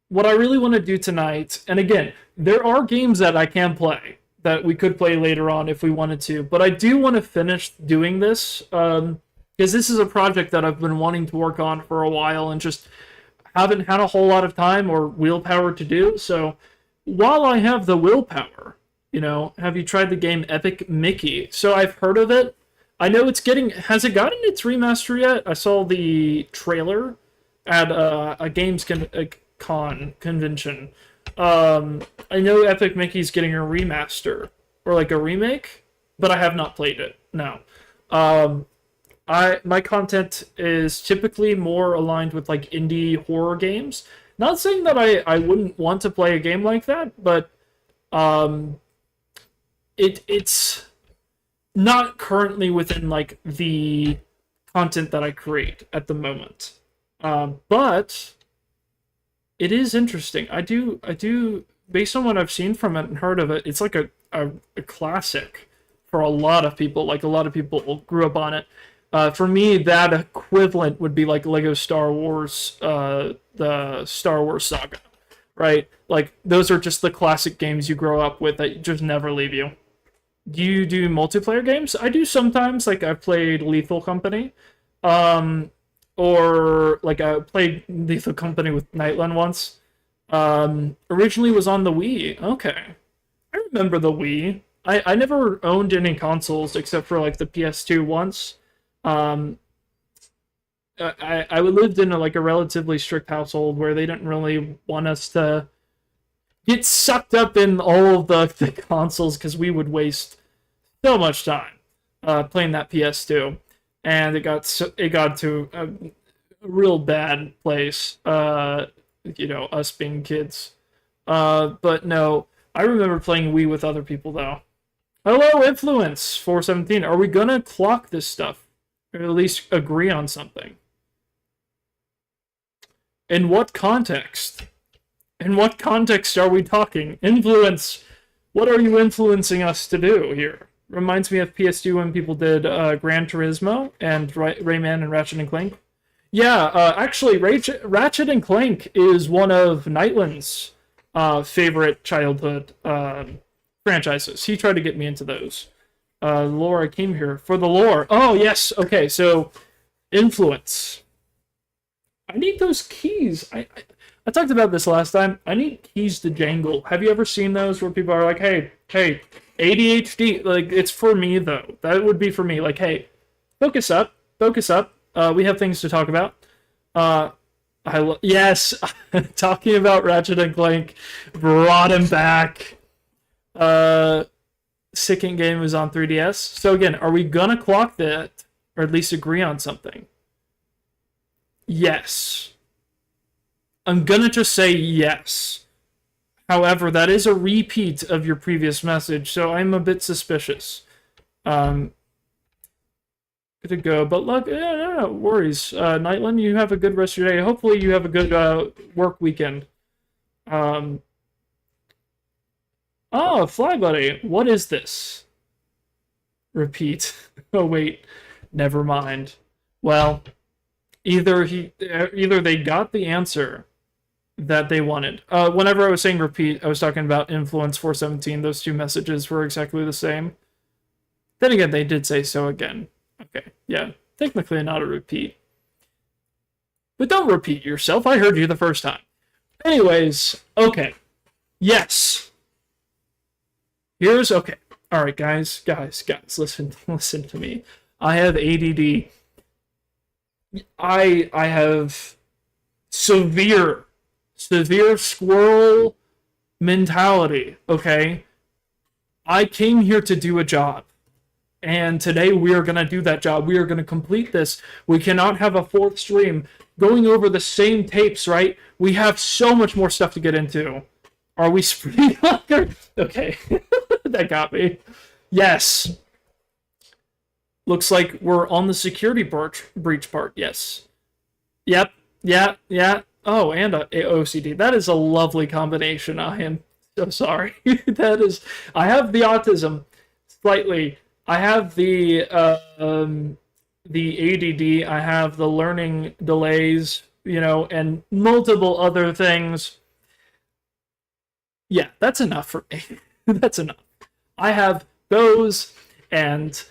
what I really want to do tonight, and again, there are games that I can play that we could play later on if we wanted to, but I do want to finish doing this because this is a project that I've been wanting to work on for a while and just haven't had a whole lot of time or willpower to do. So while I have the willpower, have you tried the game Epic Mickey? So I've heard of it. I know it's getting. Has it gotten its remaster yet? I saw the trailer at a con convention. I know Epic Mickey's getting a remaster or like a remake, but I have not played it. No. Um, my content is typically more aligned with like indie horror games. Not saying that I wouldn't want to play a game like that, but um, it's not currently within like the content that I create at the moment. But it is interesting. I do based on what I've seen from it and heard of it, it's like a classic for a lot of people. Like a lot of people grew up on it. For me, that equivalent would be like Lego Star Wars, the Star Wars saga, right? Like those are just the classic games you grow up with that just never leave you. Do you do multiplayer games? I do sometimes. Like I've played Lethal Company, um, or like I played Lethal Company with Nightland once. Originally was on the Wii. Okay, I remember the Wii. I never owned any consoles except for like the PS2 once. Um, I lived in like a relatively strict household where they didn't really want us to get sucked up in all of the consoles because we would waste so much time playing that PS2, and it got to a real bad place. Us being kids. But no, I remember playing Wii with other people though. Hello, Influence 417. Are we gonna clock this stuff, or at least agree on something? In what context? In what context are we talking? Influence. What are you influencing us to do here? Reminds me of PS2 when people did Gran Turismo and Rayman and Ratchet and Clank. Yeah, actually, Ratchet and Clank is one of Nightland's favorite childhood franchises. He tried to get me into those. Lore, I came here for the lore. Oh, yes. Okay, so influence. I need those keys. I talked about this last time. I need keys to jangle. Have you ever seen those where people are like, hey, ADHD? Like, it's for me, though. That would be for me. Like, hey, focus up. Focus up. We have things to talk about. Yes, talking about Ratchet and Clank brought him back. Second game was on 3DS. So again, are we gonna clock that, or at least agree on something? Yes. I'm gonna just say yes. However, that is a repeat of your previous message, so I'm a bit suspicious. Um, Good to go, but look, no worries. Nightland, you have a good rest of your day. Hopefully, you have a good work weekend. Um, oh, Fly Buddy, what is this? Repeat. Oh wait, never mind. Well, either they got the answer that they wanted. Whenever I was saying repeat, I was talking about Influence 417. Those two messages were exactly the same. Then again, they did say so again. Okay, yeah, technically not a repeat. But don't repeat yourself. I heard you the first time. Anyways, okay. Yes. Here's okay. All right, guys, listen, listen to me. I have ADD. I have severe, severe squirrel mentality. Okay, I came here to do a job. And today we are going to do that job. We are going to complete this. We cannot have a fourth stream going over the same tapes, right? We have so much more stuff to get into. Are we spring locker? Okay, that got me. Yes. Looks like we're on the security breach part. Yes. Yep. Yeah. Oh, and a OCD. That is a lovely combination. I am so sorry. That is. I have the autism slightly. I have the ADD. I have the learning delays. And multiple other things. Yeah, that's enough for me. That's enough. I have those, and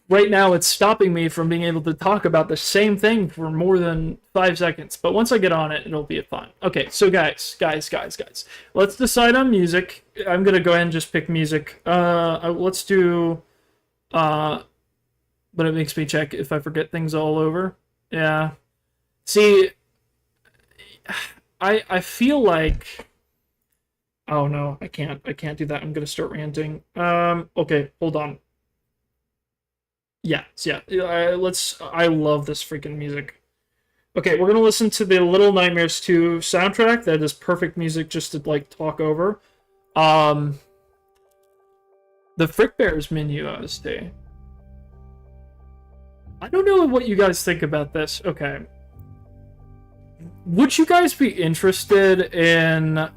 right now it's stopping me from being able to talk about the same thing for more than 5 seconds. But once I get on it, it'll be fun. Okay, so guys, let's decide on music. I'm gonna go ahead and just pick music. Let's do. But it makes me check if I forget things all over. Yeah. See, I feel like. Oh no, I can't do that. I'm gonna start ranting. Okay, hold on. Yeah. I love this freaking music. Okay, we're gonna listen to the Little Nightmares 2 soundtrack. That is perfect music just to like talk over. The Frick Bears menu OST. I don't know what you guys think about this. Okay. Would you guys be interested in...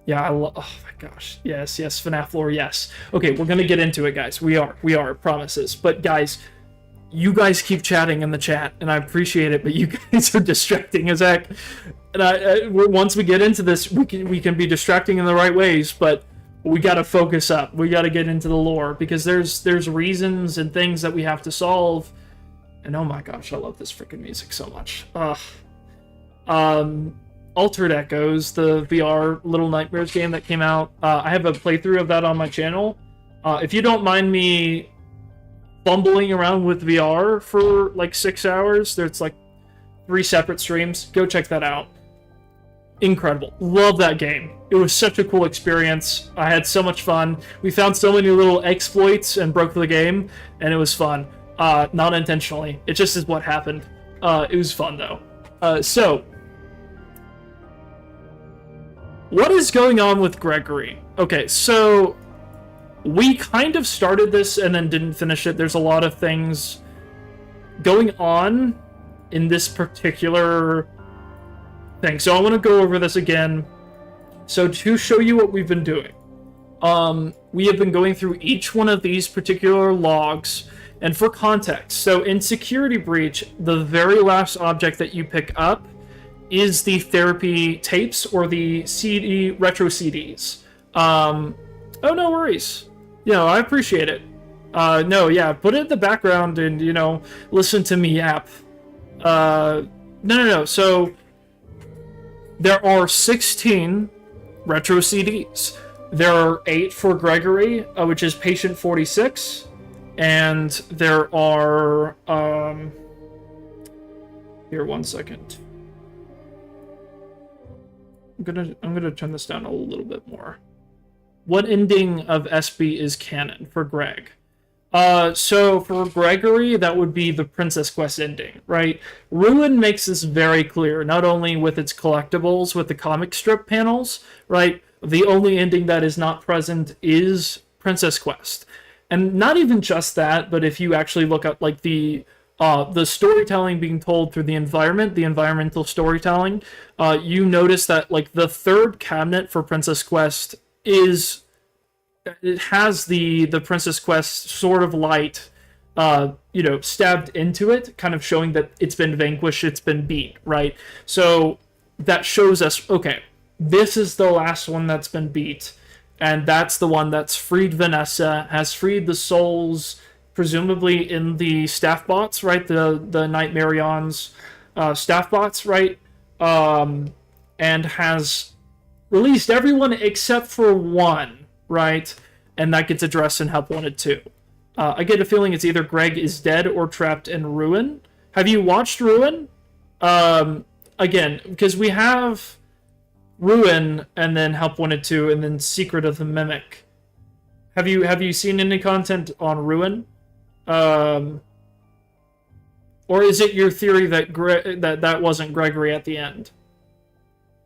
Yeah, oh my gosh. Yes, FNAF lore, yes. Okay, we're gonna get into it, guys. We are, promises. But guys, you guys keep chatting in the chat, and I appreciate it, but you guys are distracting as heck. And once we get into this, we can be distracting in the right ways, but we gotta focus up. We gotta get into the lore, because there's reasons and things that we have to solve. And oh my gosh, I love this freaking music so much. Altered Echoes, the VR Little Nightmares game that came out. I have a playthrough of that on my channel. If you don't mind me fumbling around with VR for like 6 hours, there's like 3 separate streams. Go check that out. Incredible. Love that game. It was such a cool experience. I had so much fun. We found so many little exploits and broke the game, and it was fun. Not intentionally. It just is what happened. It was fun, though. So, what is going on with Gregory? Okay, so we kind of started this and then didn't finish it. There's a lot of things going on in this particular thing. So I want to go over this again. So to show you what we've been doing, we have been going through each one of these particular logs. And for context, so in Security Breach, the very last object that you pick up is the therapy tapes or the CD retro CDs. Oh, no worries. I appreciate it. No, yeah, put it in the background and, listen to me yap. No. So there are 16 retro CDs. There are 8 for Gregory, which is patient 46. And there are, here, 1 second. I'm gonna turn this down a little bit more. What ending of SB is canon for Greg? So for Gregory, that would be the Princess Quest ending, right? Ruin makes this very clear, not only with its collectibles, with the comic strip panels, right? The only ending that is not present is Princess Quest. And not even just that, but if you actually look at like the storytelling being told through the environment, the environmental storytelling, you notice that like the third cabinet for Princess Quest it has the Princess Quest sort of light, stabbed into it, kind of showing that it's been vanquished, it's been beat, right? So that shows us, okay, this is the last one that's been beat. And that's the one that's freed Vanessa, has freed the souls, presumably in the staff bots, right? The Nightmarion's staff bots, right? And has released everyone except for one, right? and that gets addressed in Help Wanted 2. I get a feeling it's either Greg is dead or trapped in Ruin. Have you watched Ruin? Again, because we have Ruin, and then Help Wanted 2, and then Secret of the Mimic. Have you seen any content on Ruin? Or is it your theory that that wasn't Gregory at the end?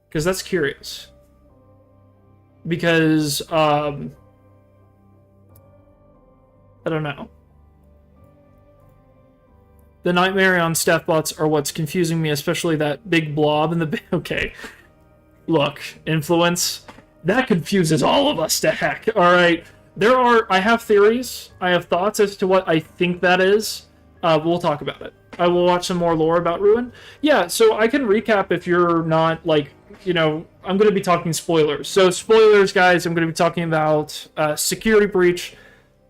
Because that's curious. Because, I don't know. The Nightmare on staff bots are what's confusing me, especially that big blob in the... Okay. Look, influence. That confuses all of us to heck. Alright. I have theories. I have thoughts as to what I think that is. We'll talk about it. I will watch some more lore about Ruin. Yeah, so I can recap if you're not, like, you know, I'm going to be talking spoilers. So spoilers, guys, I'm going to be talking about Security Breach,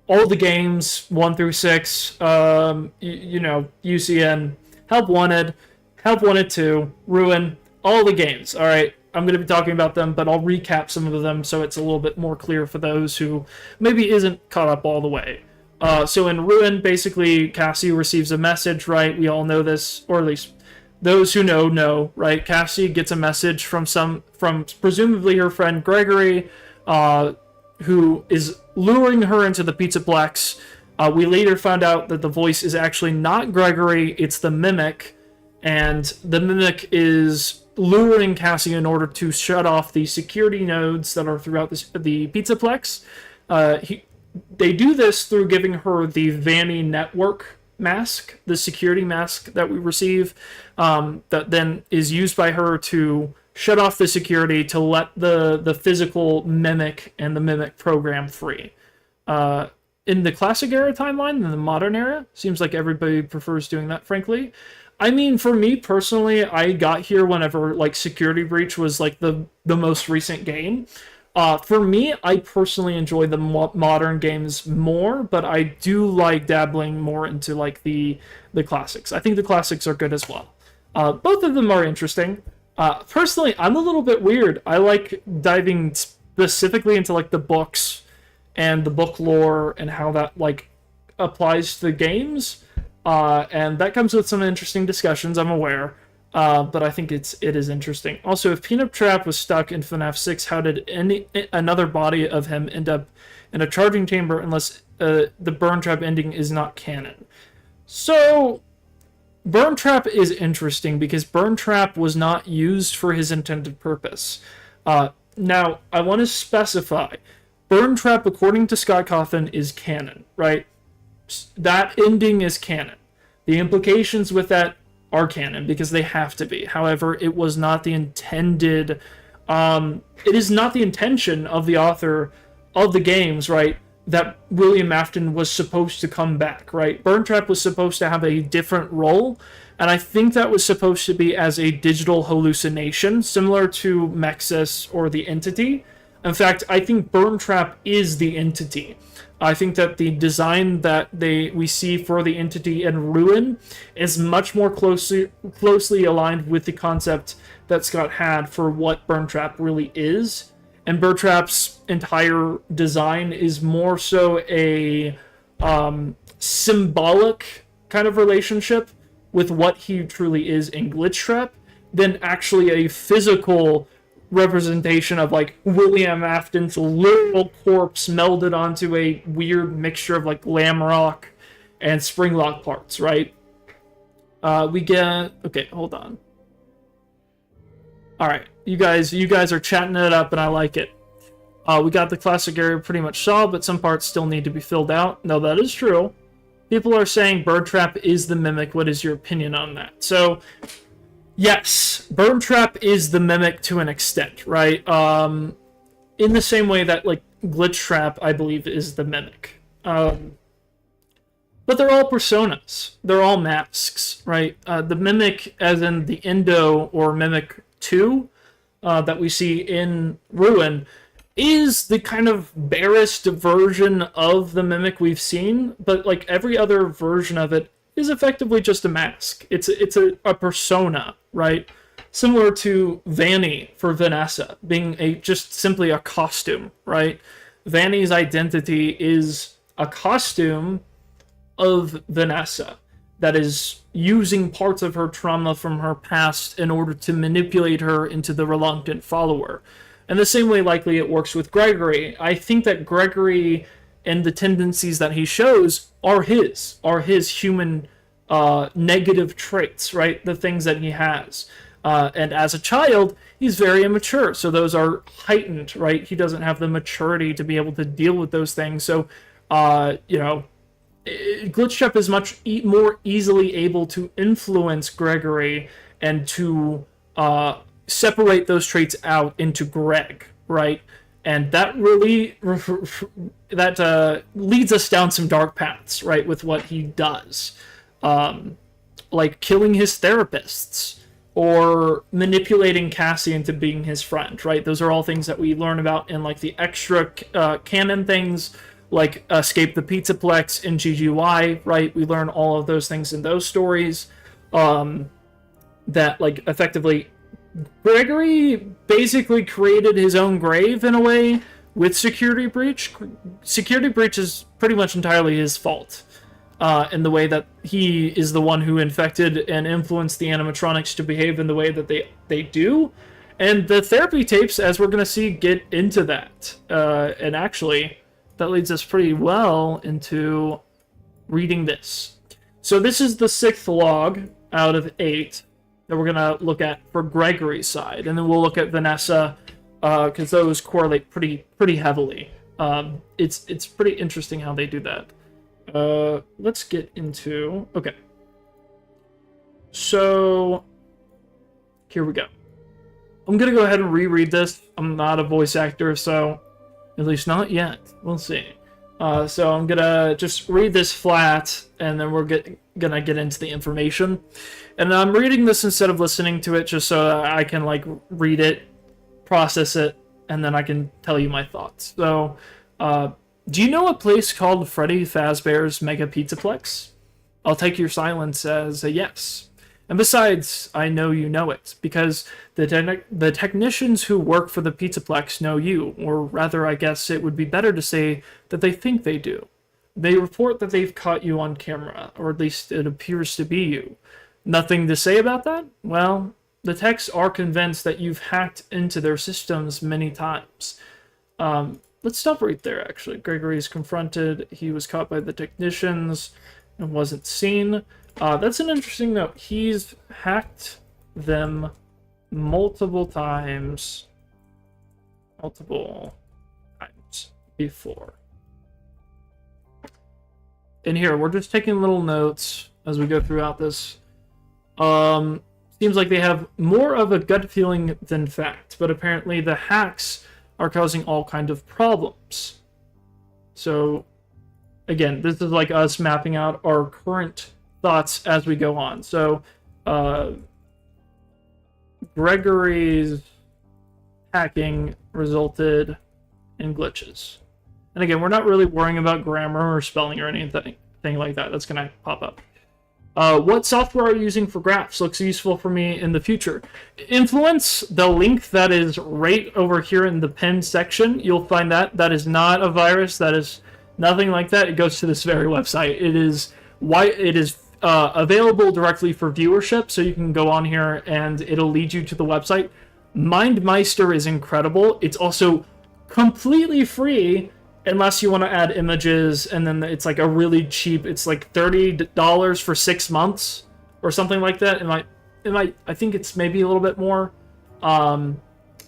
all the games, 1 through 6, you know, UCN, Help Wanted 2, Ruin, all the games, alright? I'm going to be talking about them, but I'll recap some of them so it's a little bit more clear for those who maybe isn't caught up all the way. So in Ruin, basically, Cassie receives a message, right? We all know this, or at least those who know, right? Cassie gets a message from presumably her friend Gregory, who is luring her into the Pizzaplex. We later found out that the voice is actually not Gregory, it's the Mimic, and the Mimic is luring Cassie in order to shut off the security nodes that are throughout the Pizzaplex. They do this through giving her the Vanny network mask, the security mask that we receive, that then is used by her to shut off the security to let the physical Mimic and the Mimic program free. In the classic era timeline, in the modern era, seems like everybody prefers doing that, frankly. I mean, for me personally, I got here whenever like Security Breach was like the most recent game. For me, I personally enjoy the modern games more, but I do like dabbling more into like the classics. I think the classics are good as well. Both of them are interesting. Personally, I'm a little bit weird. I like diving specifically into like the books and the book lore and how that like applies to the games. And that comes with some interesting discussions, I'm aware. But I think it is interesting. Also, if Peanut Trap was stuck in FNAF 6, how did another body of him end up in a charging chamber unless the Burn Trap ending is not canon? So, Burn Trap is interesting because Burn Trap was not used for his intended purpose. Now, I want to specify, Burn Trap, according to Scott Cawthon, is canon, right? That ending is canon. The implications with that are canon because they have to be. However, it was not the intended. It is not the intention of the author of the games, right? That William Afton was supposed to come back, right? Burn Trap was supposed to have a different role, and I think that was supposed to be as a digital hallucination, similar to Mexus or the Entity. In fact, I think Burn Trap is the Entity. I think that the design that we see for the Entity in Ruin is much more closely aligned with the concept that Scott had for what Burn Trap really is. And Burn Trap's entire design is more so a symbolic kind of relationship with what he truly is in Glitch Trap than actually a physical representation of like William Afton's literal corpse melded onto a weird mixture of like glam rock and springlock parts, right? Okay, hold on. All right, you guys are chatting it up, and I like it. We got the classic area pretty much solved, but some parts still need to be filled out. No, that is true. People are saying Bird Trap is the Mimic. What is your opinion on that? So, yes, Burn Trap is the Mimic to an extent, right? In the same way that, like, Glitch Trap, I believe, is the Mimic. But they're all personas. They're all masks, right? The Mimic, as in the Endo or Mimic 2 that we see in Ruin, is the kind of barest version of the Mimic we've seen, but, like, every other version of it is effectively just a mask. It's a persona, right? Similar to Vanny for Vanessa, being just simply a costume, right? Vanny's identity is a costume of Vanessa that is using parts of her trauma from her past in order to manipulate her into the reluctant follower. And the same way, likely, it works with Gregory. I think that Gregory and the tendencies that he shows are his human negative traits, right? The things that he has. And as a child, he's very immature, so those are heightened, right? He doesn't have the maturity to be able to deal with those things. So, Glitchtrap is much more easily able to influence Gregory and to separate those traits out into Greg, right? And that really leads us down some dark paths, right, with what he does, like killing his therapists or manipulating Cassie into being his friend, right? Those are all things that we learn about in like the extra canon things, like Escape the Pizzaplex in GGY, right? We learn all of those things in those stories. That like effectively Gregory basically created his own grave in a way with Security Breach. Security Breach is pretty much entirely his fault. In the way that he is the one who infected and influenced the animatronics to behave in the way that they do. And the therapy tapes, as we're going to see, get into that. And actually, that leads us pretty well into reading this. So this is the 6th log out of 8 that we're going to look at for Gregory's side. And then we'll look at Vanessa, because those correlate pretty heavily. It's pretty interesting how they do that. Let's get into... Okay. So, here we go. I'm gonna go ahead and reread this. I'm not a voice actor, so... At least not yet. We'll see. So I'm gonna just read this flat, and then we're gonna get into the information. And I'm reading this instead of listening to it, just so I can, like, read it, process it, and then I can tell you my thoughts. So, do you know a place called Freddy Fazbear's Mega Pizzaplex? I'll take your silence as a yes. And besides, I know you know it, because the technicians who work for the Pizzaplex know you, or rather, I guess it would be better to say that they think they do. They report that they've caught you on camera, or at least it appears to be you. Nothing to say about that? Well, the techs are convinced that you've hacked into their systems many times. Let's stop right there, actually. Gregory is confronted. He was caught by the technicians and wasn't seen. That's an interesting note. He's hacked them multiple times before. In here, we're just taking little notes as we go throughout this. Seems like they have more of a gut feeling than fact, but apparently the hacks are causing all kinds of problems. So, again, this is like us mapping out our current thoughts as we go on. So, Gregory's hacking resulted in glitches. And again, we're not really worrying about grammar or spelling or anything like that. That's going to pop up. What software are you using for graphs? Looks useful for me in the future. Influence, the link that is right over here in the pinned section, you'll find that. That is not a virus. That is nothing like that. It goes to this very website. It is available directly for viewership, so you can go on here and it'll lead you to the website. MindMeister is incredible. It's also completely free, unless you want to add images, and then it's like a really cheap, it's like $30 for 6 months or something like that. I think it's maybe a little bit more.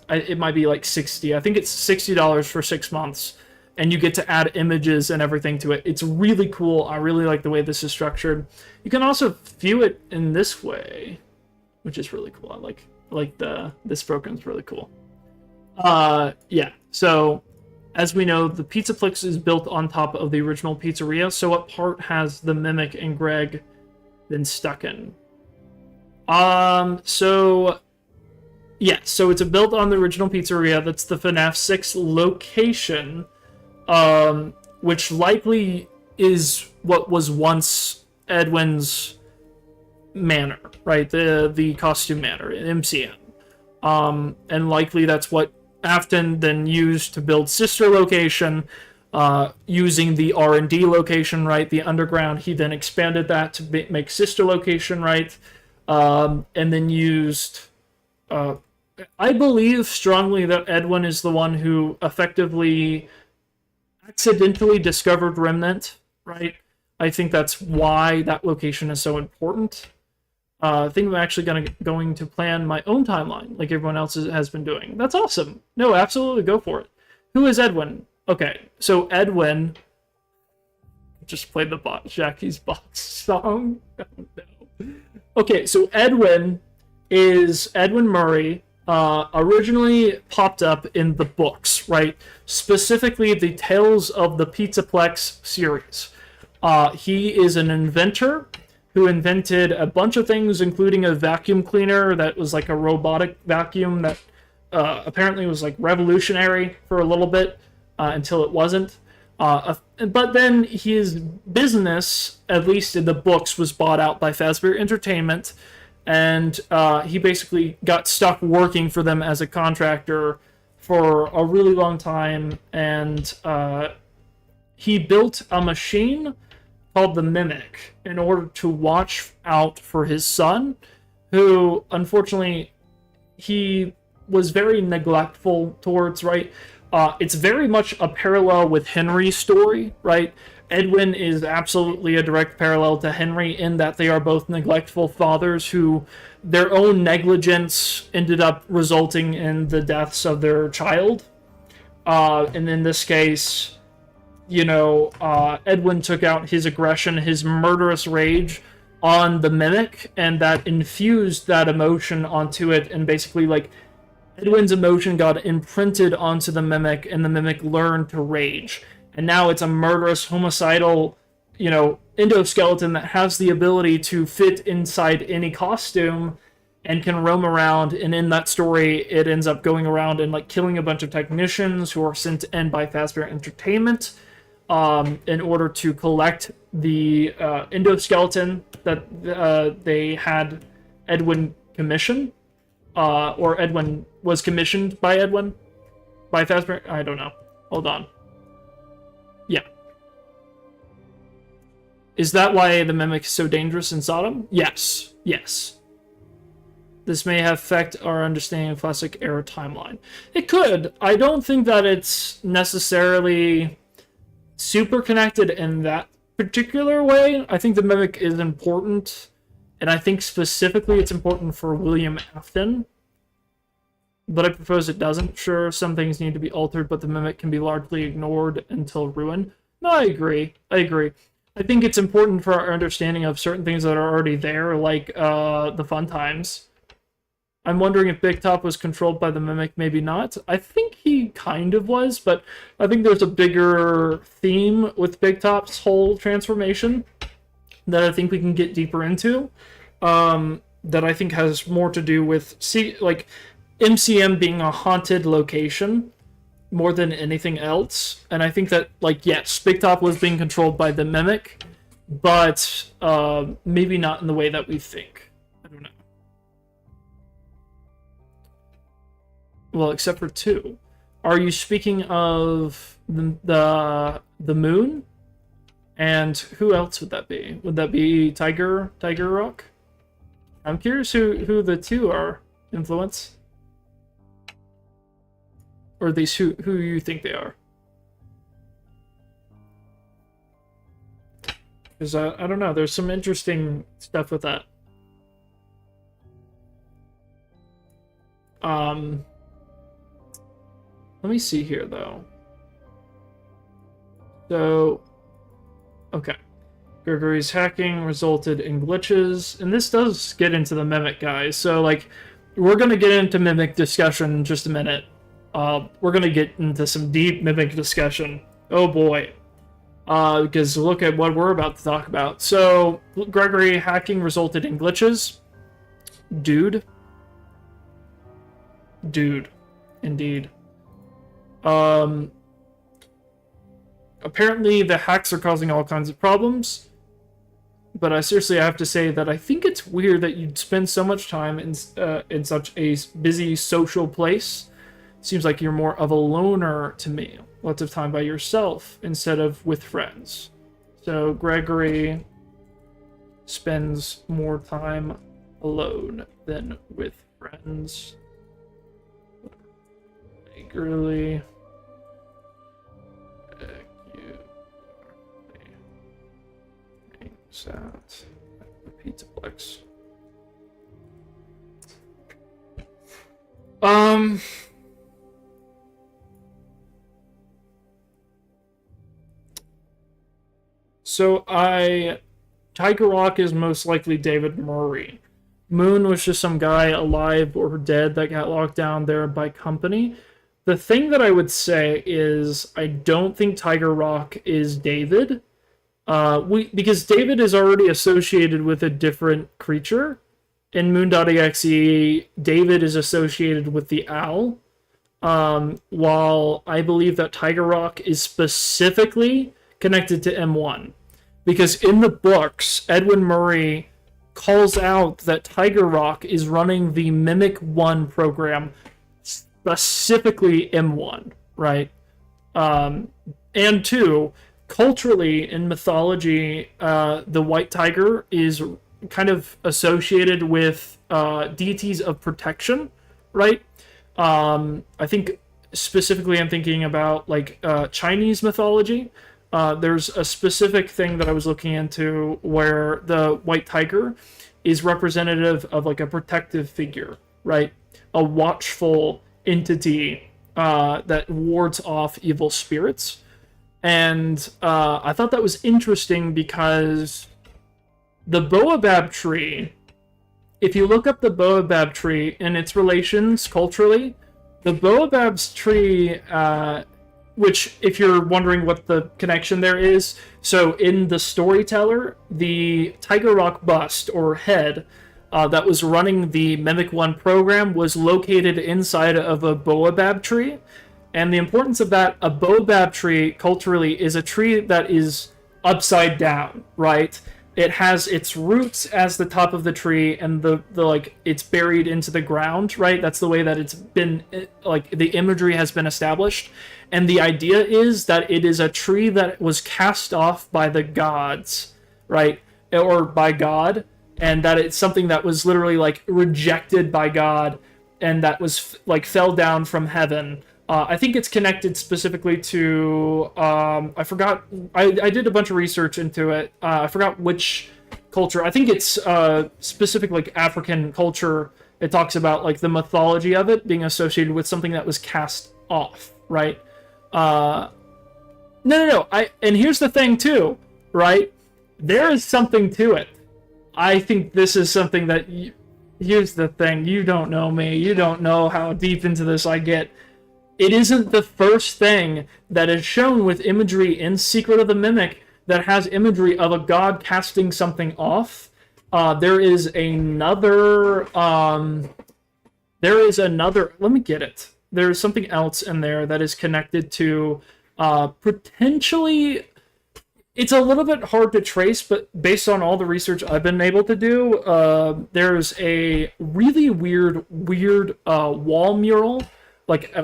It might be like 60. I think it's $60 for 6 months, and you get to add images and everything to it. It's really cool. I really like the way this is structured. You can also view it in this way, which is really cool. I like this program's really cool. Yeah, so as we know, the Pizzaplex is built on top of the original pizzeria, so what part has the Mimic and Greg been stuck in? So it's built on the original pizzeria. That's the FNAF 6 location, which likely is what was once Edwin's manor, right? The costume manor in MCM. And likely that's what Afton then used to build sister location, using the R&D location, right, the underground. He then expanded that to make sister location, right, and then used. I believe strongly that Edwin is the one who effectively accidentally discovered Remnant, right? I think that's why that location is so important. I think I'm actually going to plan my own timeline, like everyone else has been doing. That's awesome. No, absolutely, go for it. Who is Edwin? Okay, so Edwin just played the Jackie's Box song. Oh, no. Okay, so Edwin is Edwin Murray. Originally popped up in the books, right? Specifically, the Tales of the Pizzaplex series. He is an inventor who invented a bunch of things, including a vacuum cleaner that was like a robotic vacuum that apparently was like revolutionary for a little bit until it wasn't. But then his business, at least in the books, was bought out by Fazbear Entertainment, and he basically got stuck working for them as a contractor for a really long time, and he built a machine called the Mimic in order to watch out for his son, who unfortunately he was very neglectful towards, right? It's very much a parallel with Henry's story, right? Edwin is absolutely a direct parallel to Henry in that they are both neglectful fathers who their own negligence ended up resulting in the deaths of their child. And in this case, Edwin took out his aggression, his murderous rage on the Mimic, and that infused that emotion onto it, and basically, like, Edwin's emotion got imprinted onto the Mimic, and the Mimic learned to rage. And now it's a murderous, homicidal, endoskeleton that has the ability to fit inside any costume and can roam around. And in that story, it ends up going around and, like, killing a bunch of technicians who are sent in by Fazbear Entertainment in order to collect the endoskeleton that they had Edwin commission. Or Edwin was commissioned by Edwin? By Fazbear? I don't know. Hold on. Yeah. Is that why the Mimic is so dangerous in Sodom? Yes. Yes. This may affect our understanding of classic era timeline. It could. I don't think that it's necessarily super connected in that particular way. I think the Mimic is important, and I think specifically it's important for William Afton. But I propose it doesn't. Sure, some things need to be altered, but the Mimic can be largely ignored until ruin. No, I agree. I think it's important for our understanding of certain things that are already there, like the fun times. I'm wondering if Big Top was controlled by the Mimic, maybe not. I think he kind of was, but I think there's a bigger theme with Big Top's whole transformation that I think we can get deeper into, that I think has more to do with, MCM being a haunted location more than anything else. And I think that, yes, Big Top was being controlled by the Mimic, but maybe not in the way that we think. I don't know. Well, except for 2. Are you speaking of the moon? And who else would that be? Would that be Tiger Rock? I'm curious who the 2 are. Influence? Or at least who you think they are. Because I don't know, there's some interesting stuff with that. Let me see here, though. So, okay. Gregory's hacking resulted in glitches. And this does get into the Mimic, guys. So, we're going to get into Mimic discussion in just a minute. We're going to get into some deep Mimic discussion. Oh, boy. Because look at what we're about to talk about. So, Gregory hacking resulted in glitches. Dude. Indeed. Apparently the hacks are causing all kinds of problems, but I have to say that I think it's weird that you'd spend so much time in such a busy social place seems like you're more of a loner to me. Lots of time by yourself instead of with friends. So Gregory spends more time alone than with friends. Gregory. Hangs out at the Pizzaplex. So Tiger Rock is most likely David Murray. Moon was just some guy alive or dead that got locked down there by company. The thing that I would say is I don't think Tiger Rock is David. Because David is already associated with a different creature. In Moon.exe, David is associated with the owl. While I believe that Tiger Rock is specifically connected to M1. Because in the books, Edwin Murray calls out that Tiger Rock is running the Mimic 1 program, specifically M1, right? And 2, culturally, in mythology, the white tiger is kind of associated with deities of protection, right? I think specifically I'm thinking about like Chinese mythology. There's a specific thing that I was looking into where the white tiger is representative of like a protective figure, right? A watchful entity that wards off evil spirits. And I thought that was interesting because the Baobab tree, if you look up the Baobab tree and its relations culturally, the Baobab's tree, which, if you're wondering what the connection there is, so in the Storyteller, the Tiger Rock bust, or head, that was running the Mimic 1 program was located inside of a Baobab tree. And the importance of that, a Baobab tree, culturally, is a tree that is upside down, right? It has its roots as the top of the tree, and the like, it's buried into the ground, right? That's the way that it's been, like, the imagery has been established. And the idea is that it is a tree that was cast off by the gods, right? Or by God, and that it's something that was literally, like, rejected by God, and that was, like, fell down from heaven. I think it's connected specifically to, I forgot, I did a bunch of research into it. I forgot which culture. I think it's specific, like, African culture. It talks about, like, the mythology of it being associated with something that was cast off, right? No. And here's the thing, too, right? There is something to it. I think this is something that, here's the thing, you don't know me. You don't know how deep into this I get. It isn't the first thing that is shown with imagery in Secret of the Mimic that has imagery of a god casting something off. There is another, let me get it. There is something else in there that is connected to, potentially, it's a little bit hard to trace, but based on all the research I've been able to do, there's a really weird wall mural, like,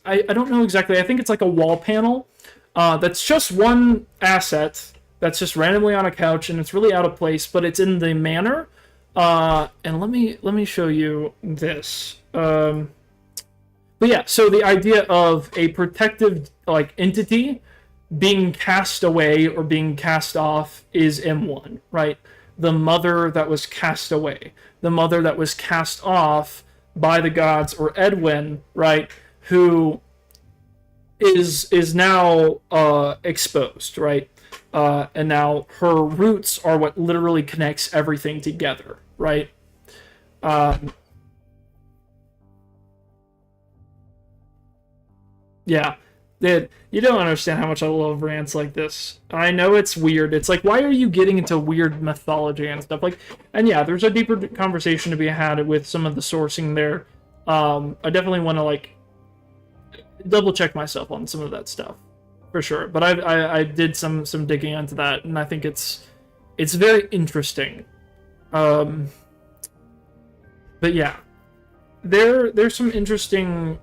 I don't know exactly. I think it's like a wall panel that's just one asset that's just randomly on a couch, and it's really out of place, but it's in the manor. And let me show you this. But yeah, so the idea of a protective, like, entity being cast away or being cast off is M1, right? The mother that was cast away, the mother that was cast off by the gods, or Edwin, right? Who is now exposed, right? And now her roots are what literally connects everything together, right? Yeah. You don't understand how much I love rants like this. I know it's weird. It's like, why are you getting into weird mythology and stuff? Like, and yeah, there's a deeper conversation to be had with some of the sourcing there. I definitely want to, like, double check myself on some of that stuff for sure, but I did some digging into that, and I think it's very interesting. But yeah, there's some interesting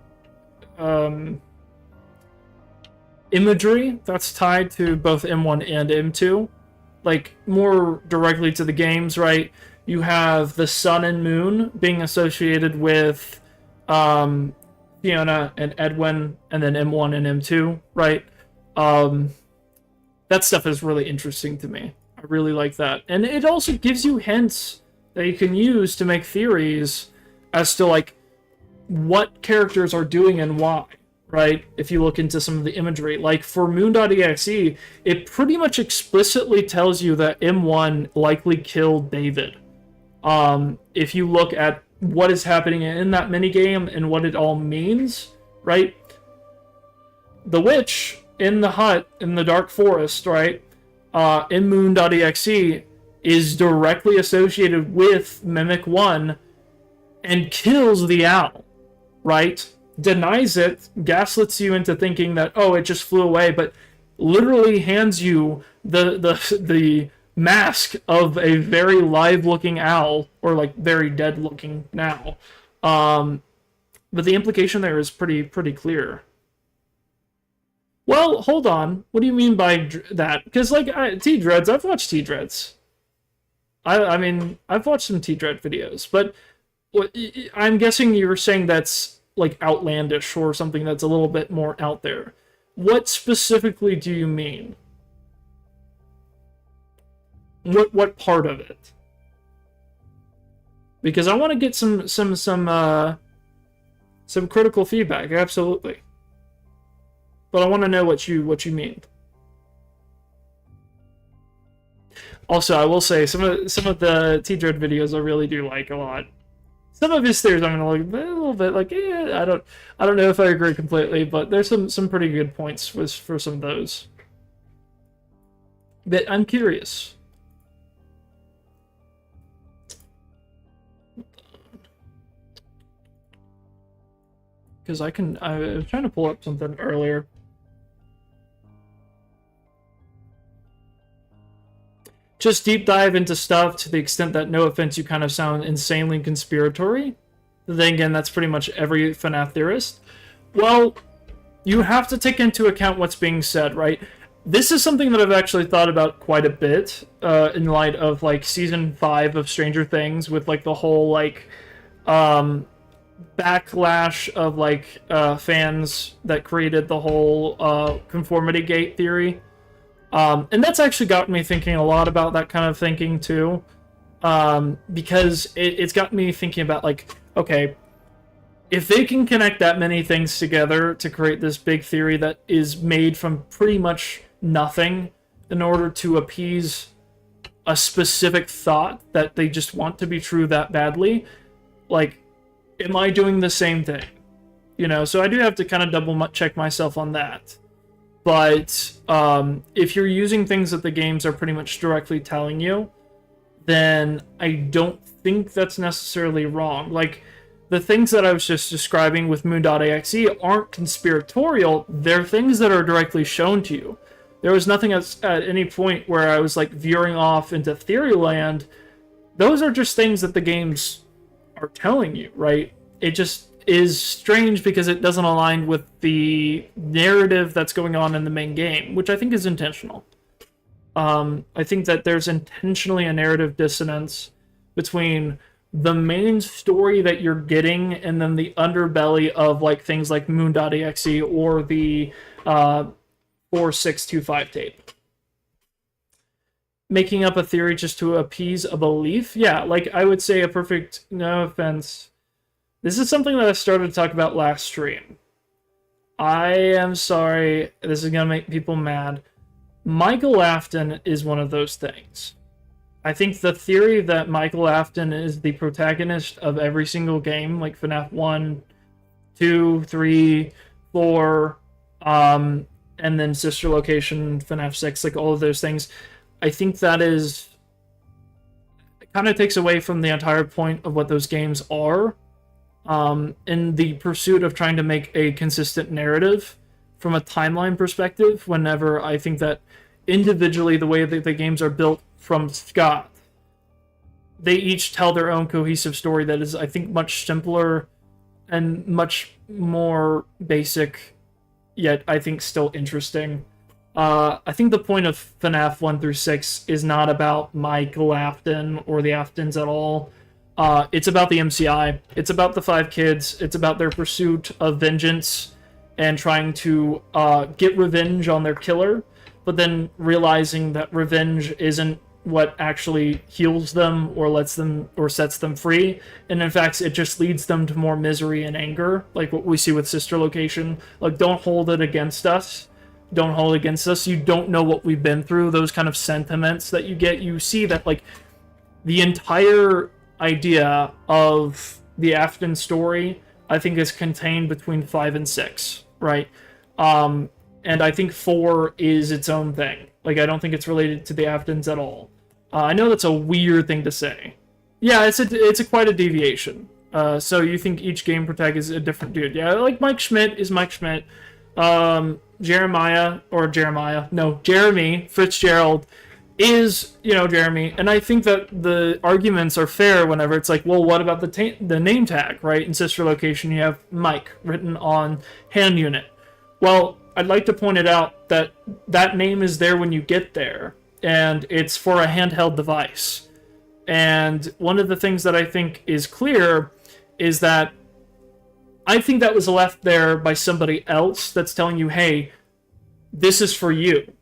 imagery that's tied to both M1 and M2, like more directly to the games, right? You have the sun and moon being associated with Fiona and Edwin, and then M1 and M2, right? That stuff is really interesting to me. I really like that. And it also gives you hints that you can use to make theories as to, like, what characters are doing and why, right? If you look into some of the imagery. Like, for Moon.exe, it pretty much explicitly tells you that M1 likely killed David. If you look at what is happening in that minigame and what it all means, right? The witch in the hut in the dark forest, right, in Moon.exe is directly associated with Mimic 1 and kills the owl, right? Denies it, gaslights you into thinking that, oh, it just flew away, but literally hands you the mask of a very live-looking owl, or like very dead-looking now. But the implication there is pretty clear. Well, hold on. What do you mean by that? Because, like, T-Dreads, I've watched T-Dreads. I mean, I've watched some T-Dread videos, but I'm guessing you're saying that's, like, outlandish or something that's a little bit more out there. What specifically do you mean? What part of it? Because I want to get some critical feedback, absolutely. But I want to know what you mean. Also, I will say some of the T-Dread videos I really do like a lot. Some of his theories I'm gonna look a little bit like, I don't know if I agree completely, but there's some pretty good points for some of those. But I'm curious. Because I was trying to pull up something earlier. Just deep dive into stuff to the extent that, no offense, you kind of sound insanely conspiratory. Then again, that's pretty much every FNAF theorist. Well, you have to take into account what's being said, right? This is something that I've actually thought about quite a bit in light of, like, Season 5 of Stranger Things, with, like, the whole, like, backlash of, like, fans that created the whole conformity gate theory. And that's actually got me thinking a lot about that kind of thinking too, because it's got me thinking about, like, okay, if they can connect that many things together to create this big theory that is made from pretty much nothing in order to appease a specific thought that they just want to be true that badly, like, am I doing the same thing? You know, so I do have to kind of double check myself on that. But if you're using things that the games are pretty much directly telling you, then I don't think that's necessarily wrong. Like, the things that I was just describing with Moon.exe aren't conspiratorial. They're things that are directly shown to you. There was nothing at any point where I was, like, veering off into theory land. Those are just things that the games are telling you, right? It just is strange because it doesn't align with the narrative that's going on in the main game, which I think is intentional. I think that there's intentionally a narrative dissonance between the main story that you're getting and then the underbelly of, like, things like Moon.exe or the 4625 tape. Making up a theory just to appease a belief? Yeah, like, I would say no offense, this is something that I started to talk about last stream. I am sorry, this is going to make people mad. Michael Afton is one of those things. I think the theory that Michael Afton is the protagonist of every single game, like FNAF 1, 2, 3, 4, and then Sister Location, FNAF 6, like all of those things, I think that is... it kind of takes away from the entire point of what those games are. In the pursuit of trying to make a consistent narrative from a timeline perspective, whenever I think that individually the way that the games are built from Scott, they each tell their own cohesive story that is, I think, much simpler and much more basic, yet I think still interesting. I think the point of FNAF 1 through 6 is not about Michael Afton or the Aftons at all. It's about the MCI. It's about the 5 kids. It's about their pursuit of vengeance and trying to get revenge on their killer, but then realizing that revenge isn't what actually heals them or lets them or sets them free, and in fact it just leads them to more misery and anger, like what we see with Sister Location. Like, don't hold it against us, don't hold it against us, you don't know what we've been through. Those kind of sentiments that you get, you see that like the entire idea of the Afton story, I think, is contained between 5 and 6, right? And I think 4 is its own thing. Like, I don't think it's related to the Aftons at all. I know that's a weird thing to say. Yeah, it's quite a deviation. So you think each game protagonist is a different dude. Yeah, like Mike Schmidt is Mike Schmidt. Jeremy Fitzgerald is, Jeremy. And I think that the arguments are fair whenever it's like, well, what about the name tag, right? In Sister Location, you have Mike written on hand unit. Well, I'd like to point it out that that name is there when you get there, and it's for a handheld device. And one of the things that I think is clear is that I think that was left there by somebody else that's telling you, hey, this is for you,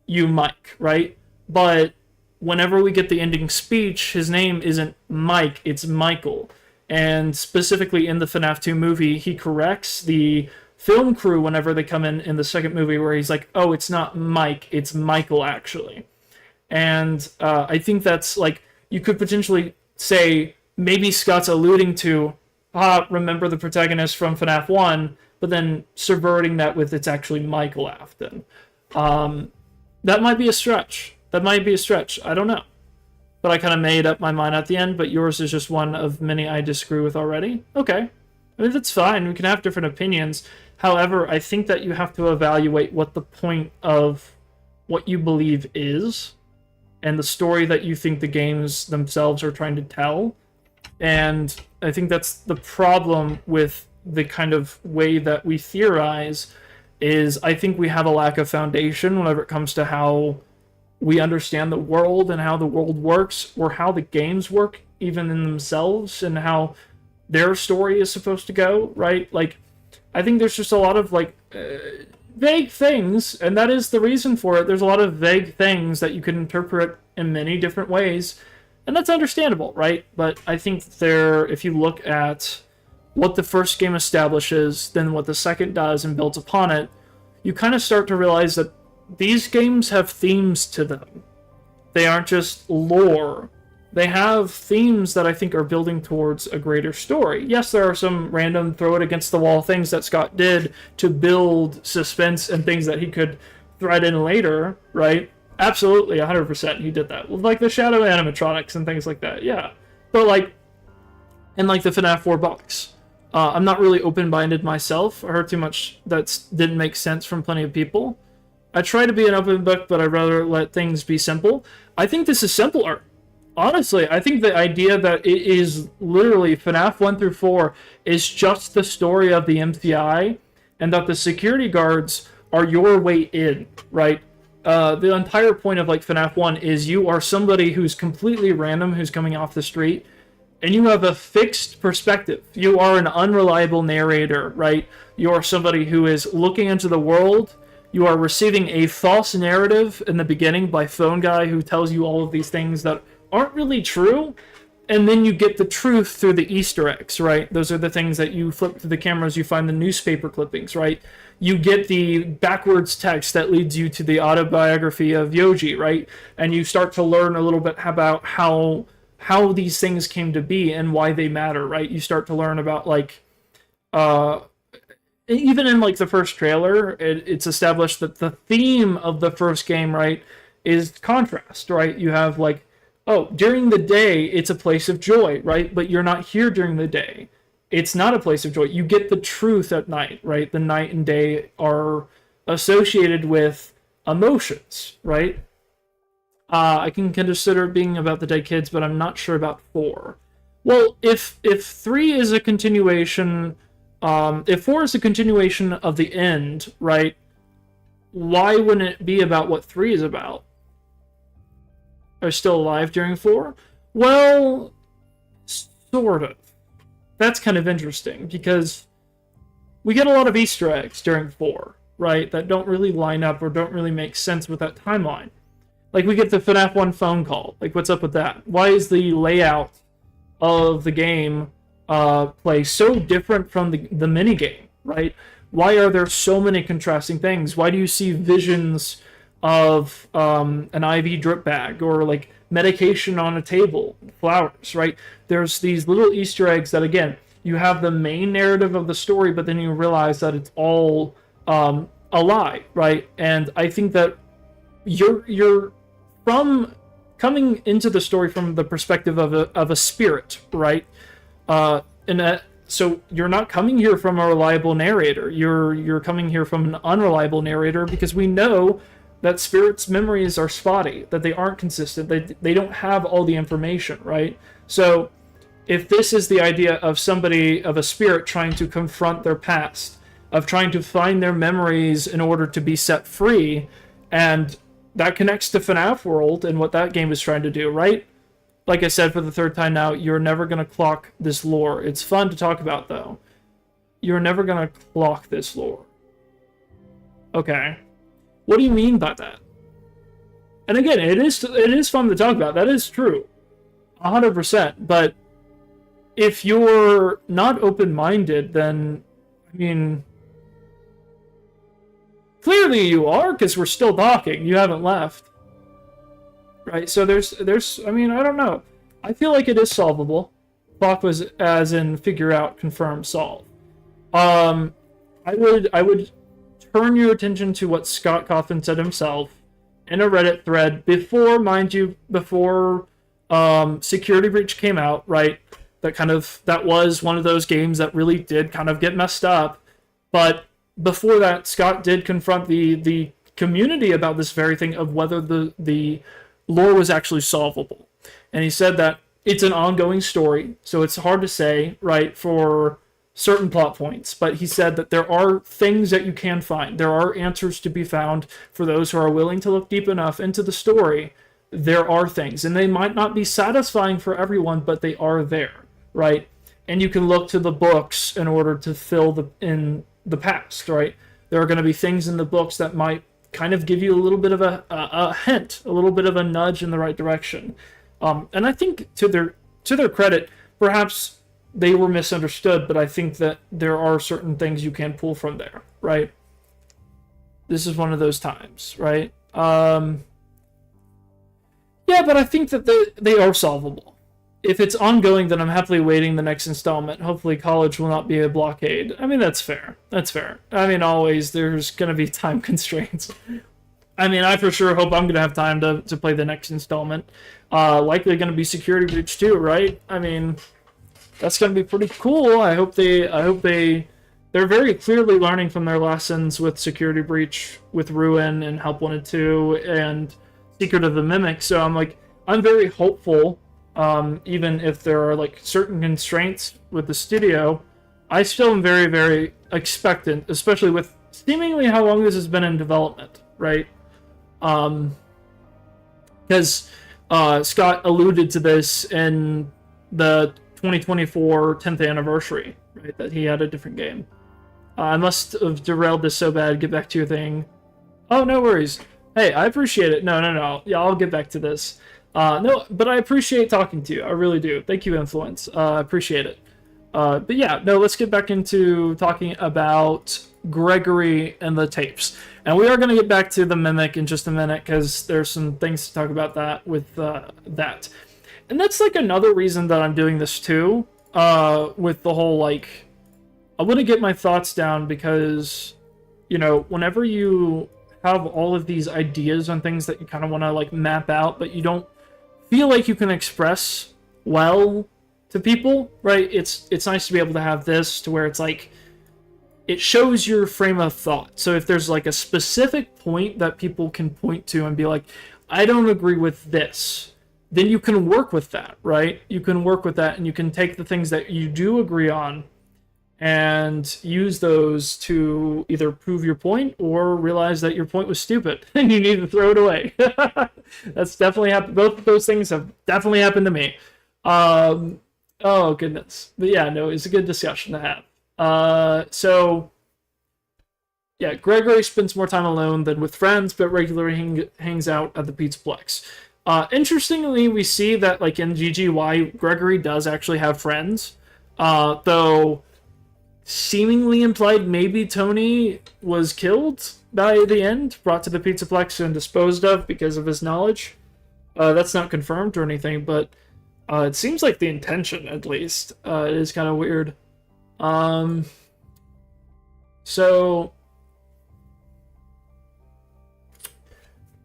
Mike, right? But whenever we get the ending speech, his name isn't Mike, it's Michael. And specifically in the FNAF 2 movie, he corrects the film crew whenever they come in the second movie, where he's like, oh, it's not Mike, it's Michael, actually. And I think that's, like, you could potentially say, maybe Scott's alluding to, remember the protagonist from FNAF 1, but then subverting that with it's actually Michael Afton. That might be a stretch. I don't know. But I kind of made up my mind at the end, but yours is just one of many I disagree with already. Okay. I mean, that's fine. We can have different opinions. However, I think that you have to evaluate what the point of what you believe is, and the story that you think the games themselves are trying to tell. And I think that's the problem with the kind of way that we theorize, is I think we have a lack of foundation whenever it comes to how we understand the world and how the world works, or how the games work even in themselves, and how their story is supposed to go, right? Like, I think there's just a lot of, like, vague things, and that is the reason for it. There's a lot of vague things that you can interpret in many different ways, and that's understandable, right? But I think if you look at what the first game establishes, then what the second does and builds upon it, you kind of start to realize that these games have themes to them. They aren't just lore. They have themes that I think are building towards a greater story. Yes, there are some random throw-it-against-the-wall things that Scott did to build suspense and things that he could thread in later, right? Absolutely, 100% he did that. Like the shadow animatronics and things like that, yeah. But like, and like the FNAF 4 box. I'm not really open-minded myself. I heard too much that didn't make sense from plenty of people. I try to be an open book, but I'd rather let things be simple. I think this is simpler. Honestly, I think the idea that it is literally FNAF 1 through 4 is just the story of the MCI, and that the security guards are your way in, right? The entire point of like FNAF 1 is you are somebody who's completely random, who's coming off the street, and you have a fixed perspective. You are an unreliable narrator, right? You are somebody who is looking into the world. You are receiving a false narrative in the beginning by Phone Guy, who tells you all of these things that aren't really true, and then you get the truth through the Easter eggs, right? Those are the things that you flip through the cameras, you find the newspaper clippings, right? You get the backwards text that leads you to the autobiography of Yoji, right? And you start to learn a little bit about how these things came to be and why they matter, right? You start to learn about, like, even in like the first trailer, it's established that the theme of the first game, right, is contrast, right? You have like, oh, during the day, it's a place of joy, right? But you're not here during the day. It's not a place of joy. You get the truth at night, right? The night and day are associated with emotions, right? I can consider it being about the dead kids, but I'm not sure about 4. Well, if 3 is a continuation If 4 is a continuation of the end, right, why wouldn't it be about what 3 is about? Are still alive during 4? Well, sort of. That's kind of interesting, because we get a lot of Easter eggs during 4, right, that don't really line up or don't really make sense with that timeline. Like, we get the FNAF 1 phone call. Like, what's up with that? Why is the layout of the game play so different from the minigame, right? Why are there so many contrasting things? Why do you see visions of an IV drip bag, or like medication on a table, flowers, right? There's these little Easter eggs that, again, you have the main narrative of the story, but then you realize that it's all a lie, right? And I think that you're from coming into the story from the perspective of a spirit, right? So you're not coming here from a reliable narrator. You're coming here from an unreliable narrator, because we know that spirits' memories are spotty, that they aren't consistent, they don't have all the information, right? So if this is the idea of somebody, of a spirit trying to confront their past, of trying to find their memories in order to be set free, and that connects to FNAF World and what that game is trying to do, right? Like I said for the third time now, you're never going to clock this lore. It's fun to talk about, though. You're never going to clock this lore. Okay. What do you mean by that? And again, it is fun to talk about. That is true. 100%. But if you're not open-minded, then, I mean, clearly you are, because we're still talking. You haven't left. Right, so there's I mean, I don't know. I feel like it is solvable. Clock was as in figure out, confirm, solve. I would turn your attention to what Scott Cawthon said himself in a Reddit thread before, mind you, before Security Breach came out, right? That was one of those games that really did kind of get messed up. But before that, Scott did confront the community about this very thing of whether the lore was actually solvable. And he said that it's an ongoing story, so it's hard to say, right, for certain plot points. But he said that there are things that you can find. There are answers to be found for those who are willing to look deep enough into the story. There are things, and they might not be satisfying for everyone, but they are there, right? And you can look to the books in order to fill in the past, right? There are going to be things in the books that might kind of give you a little bit of a hint, a little bit of a nudge in the right direction. And I think to their credit, perhaps they were misunderstood, but I think that there are certain things you can pull from there, right? This is one of those times, right? Yeah, but I think that they are solvable. If it's ongoing, then I'm happily waiting the next installment. Hopefully college will not be a blockade. I mean, that's fair. That's fair. I mean, always there's going to be time constraints. I mean, I for sure hope I'm going to have time to play the next installment. Likely going to be Security Breach too, right? I mean, that's going to be pretty cool. I hope they're very clearly learning from their lessons with Security Breach, with Ruin and Help Wanted 2 and Secret of the Mimic. So I'm very hopeful. Even if there are like certain constraints with the studio, I still am very, very expectant, especially with seemingly how long this has been in development, right? Because Scott alluded to this in the 2024 10th anniversary, right? That he had a different game. I must have derailed this so bad. Get back to your thing. Oh, no worries. Hey, I appreciate it. No. Yeah, I'll get back to this. No, but I appreciate talking to you. I really do. Thank you, Influence. I appreciate it. But yeah, no, let's get back into talking about Gregory and the tapes. And we are going to get back to the Mimic in just a minute, because there's some things to talk about that with that. And that's like another reason that I'm doing this too, with the whole, like, I want to get my thoughts down, because, you know, whenever you have all of these ideas on things that you kind of want to like map out, but you don't feel like you can express well to people, right? It's nice to be able to have this to where it's like it shows your frame of thought. So if there's like a specific point that people can point to and be like, I don't agree with this, then you can work with that, right? You can work with that, and you can take the things that you do agree on and use those to either prove your point or realize that your point was stupid and you need to throw it away. That's definitely happened. Both of those things have definitely happened to me. Oh goodness, but yeah, no, it's a good discussion to have. So yeah, Gregory spends more time alone than with friends, but regularly hangs out at the Pizzaplex. Interestingly, we see that like in GGY, Gregory does actually have friends, though seemingly implied maybe Tony was killed by the end, brought to the Pizzaplex and disposed of because of his knowledge. That's not confirmed or anything, but it seems like the intention, at least. It is kind of weird. So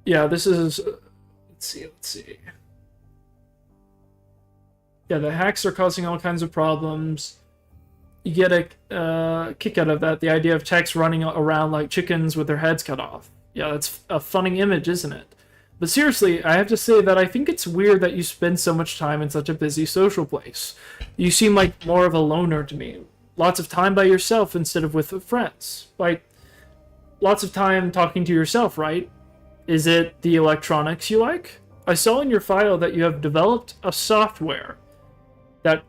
yeah, this is. Let's see. Yeah, the hacks are causing all kinds of problems. You get a kick out of that. The idea of techs running around like chickens with their heads cut off. Yeah, that's a funny image, isn't it? But seriously, I have to say that I think it's weird that you spend so much time in such a busy social place. You seem like more of a loner to me. Lots of time by yourself instead of with friends. Like, lots of time talking to yourself, right? Is it the electronics you like? I saw in your file that you have developed a software that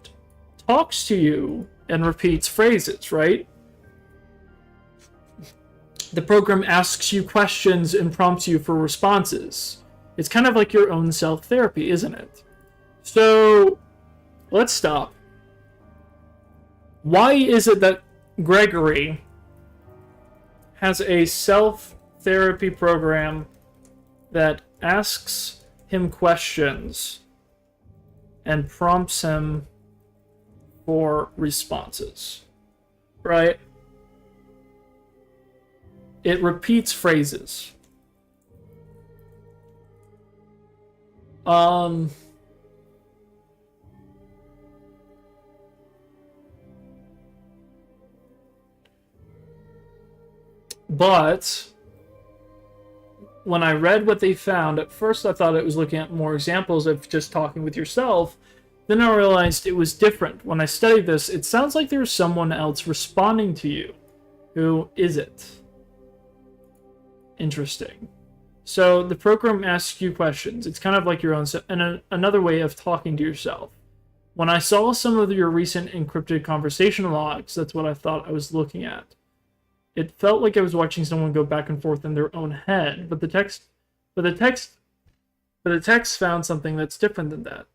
talks to you and repeats phrases, right? The program asks you questions and prompts you for responses. It's kind of like your own self-therapy, isn't it? So, let's stop. Why is it that Gregory has a self-therapy program that asks him questions and prompts him for responses, right? It repeats phrases. But when I read what they found, at first I thought it was looking at more examples of just talking with yourself. Then I realized it was different. When I studied this, it sounds like there's someone else responding to you. Who is it? Interesting. So the program asks you questions. It's kind of like your own, and another way of talking to yourself. When I saw some of your recent encrypted conversation logs, that's what I thought I was looking at. It felt like I was watching someone go back and forth in their own head, but the text found something that's different than that.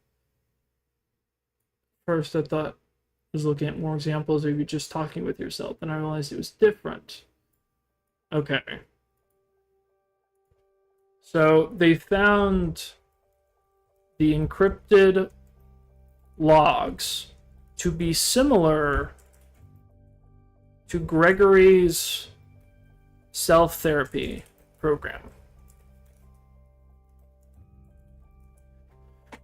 First, I thought I was looking at more examples of you just talking with yourself, and I realized it was different. Okay. So they found the encrypted logs to be similar to Gregory's self-therapy program.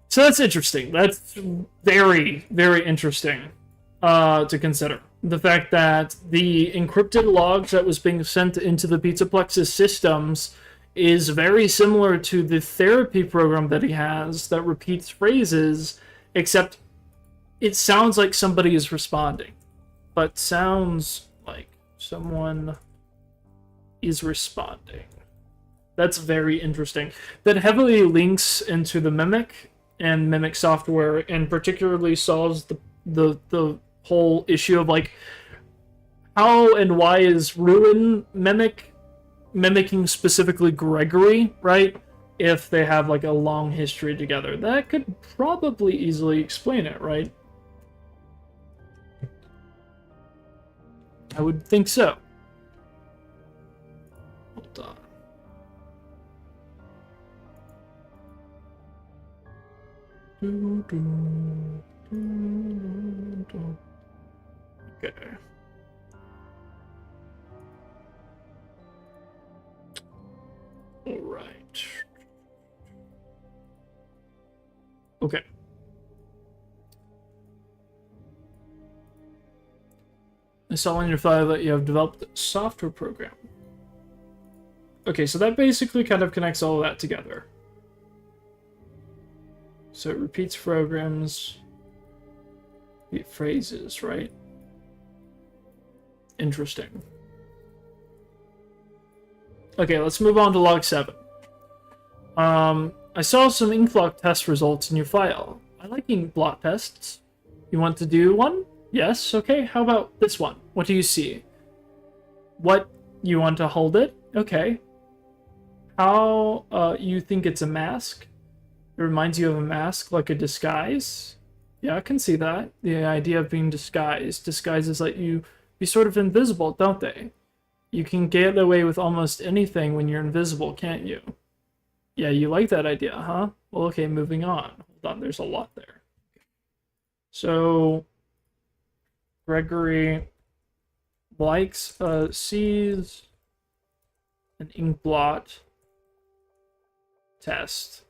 So that's interesting. That's very, very interesting to consider. The fact that the encrypted logs that was being sent into the Pizzaplex's systems is very similar to the therapy program that he has that repeats phrases, except it sounds like somebody is responding, but sounds like someone is responding. That's very interesting. That heavily links into the Mimic and Mimic software, and particularly solves the whole issue of like how and why is Ruin mimicking specifically Gregory, right? If they have like a long history together, that could probably easily explain it, right? I would think so. Hold on. Okay. All right. Okay. I saw in your file that you have developed a software program. Okay, so that basically kind of connects all of that together. So it repeats programs, repeat phrases, right? Interesting. Okay, let's move on to log 7. I saw some ink blot test results in your file. I like ink blot tests. You want to do one? Yes, okay. How about this one? What do you see? What? You want to hold it? Okay. How, you think it's a mask? It reminds you of a mask, like a disguise? Yeah, I can see that. The idea of being disguised. Disguises let you be sort of invisible, don't they? You can get away with almost anything when you're invisible, can't you? Yeah, you like that idea, huh? Well, okay, moving on. Hold on, there's a lot there. So, Gregory sees an ink blot test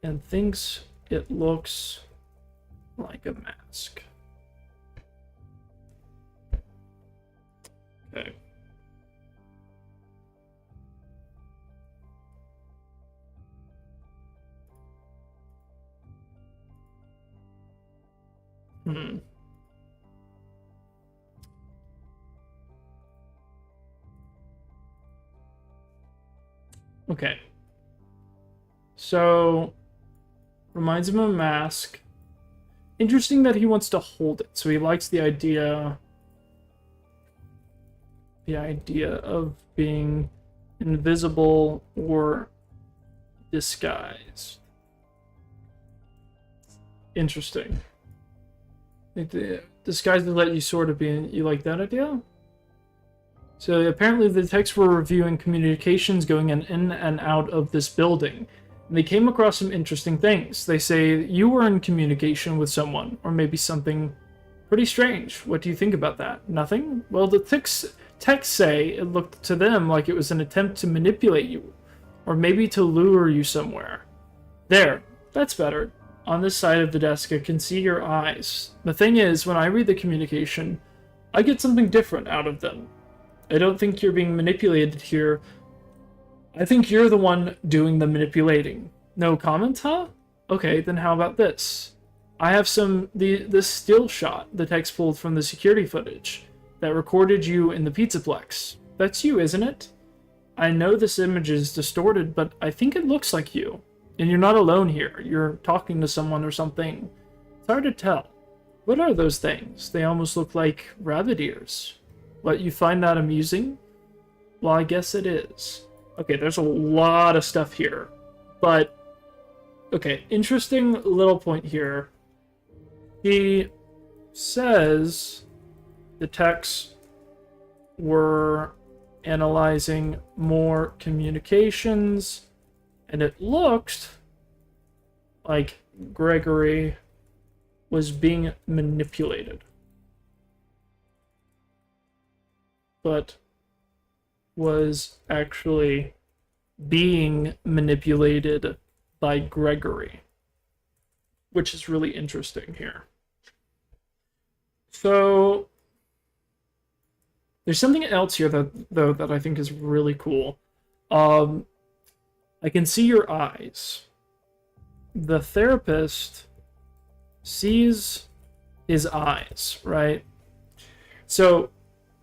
and thinks it looks like a mask. Okay. Okay. So, reminds him of a mask. Interesting that he wants to hold it. So he likes the idea of being invisible or disguised. Interesting. Disguise to let you sort of be in. You like that idea? So apparently the techs were reviewing communications going in and out of this building. And they came across some interesting things. They say you were in communication with someone, or maybe something pretty strange. What do you think about that? Nothing? Well, the techs say it looked to them like it was an attempt to manipulate you, or maybe to lure you somewhere. There, that's better. On this side of the desk, I can see your eyes. The thing is, when I read the communication, I get something different out of them. I don't think you're being manipulated here. I think you're the one doing the manipulating. No comment, huh? Okay, then how about this? I have this still shot the text pulled from the security footage that recorded you in the Pizzaplex. That's you, isn't it? I know this image is distorted, but I think it looks like you. And you're not alone here. You're talking to someone or something. It's hard to tell. What are those things? They almost look like rabbit ears. What, you find that amusing? Well, I guess it is. Okay, there's a lot of stuff here. But, okay, interesting little point here. He says the techs were analyzing more communications, and it looked like Gregory was being manipulated. But was actually being manipulated by Gregory, which is really interesting here. So there's something else here that I think is really cool. I can see your eyes. The therapist sees his eyes, right? So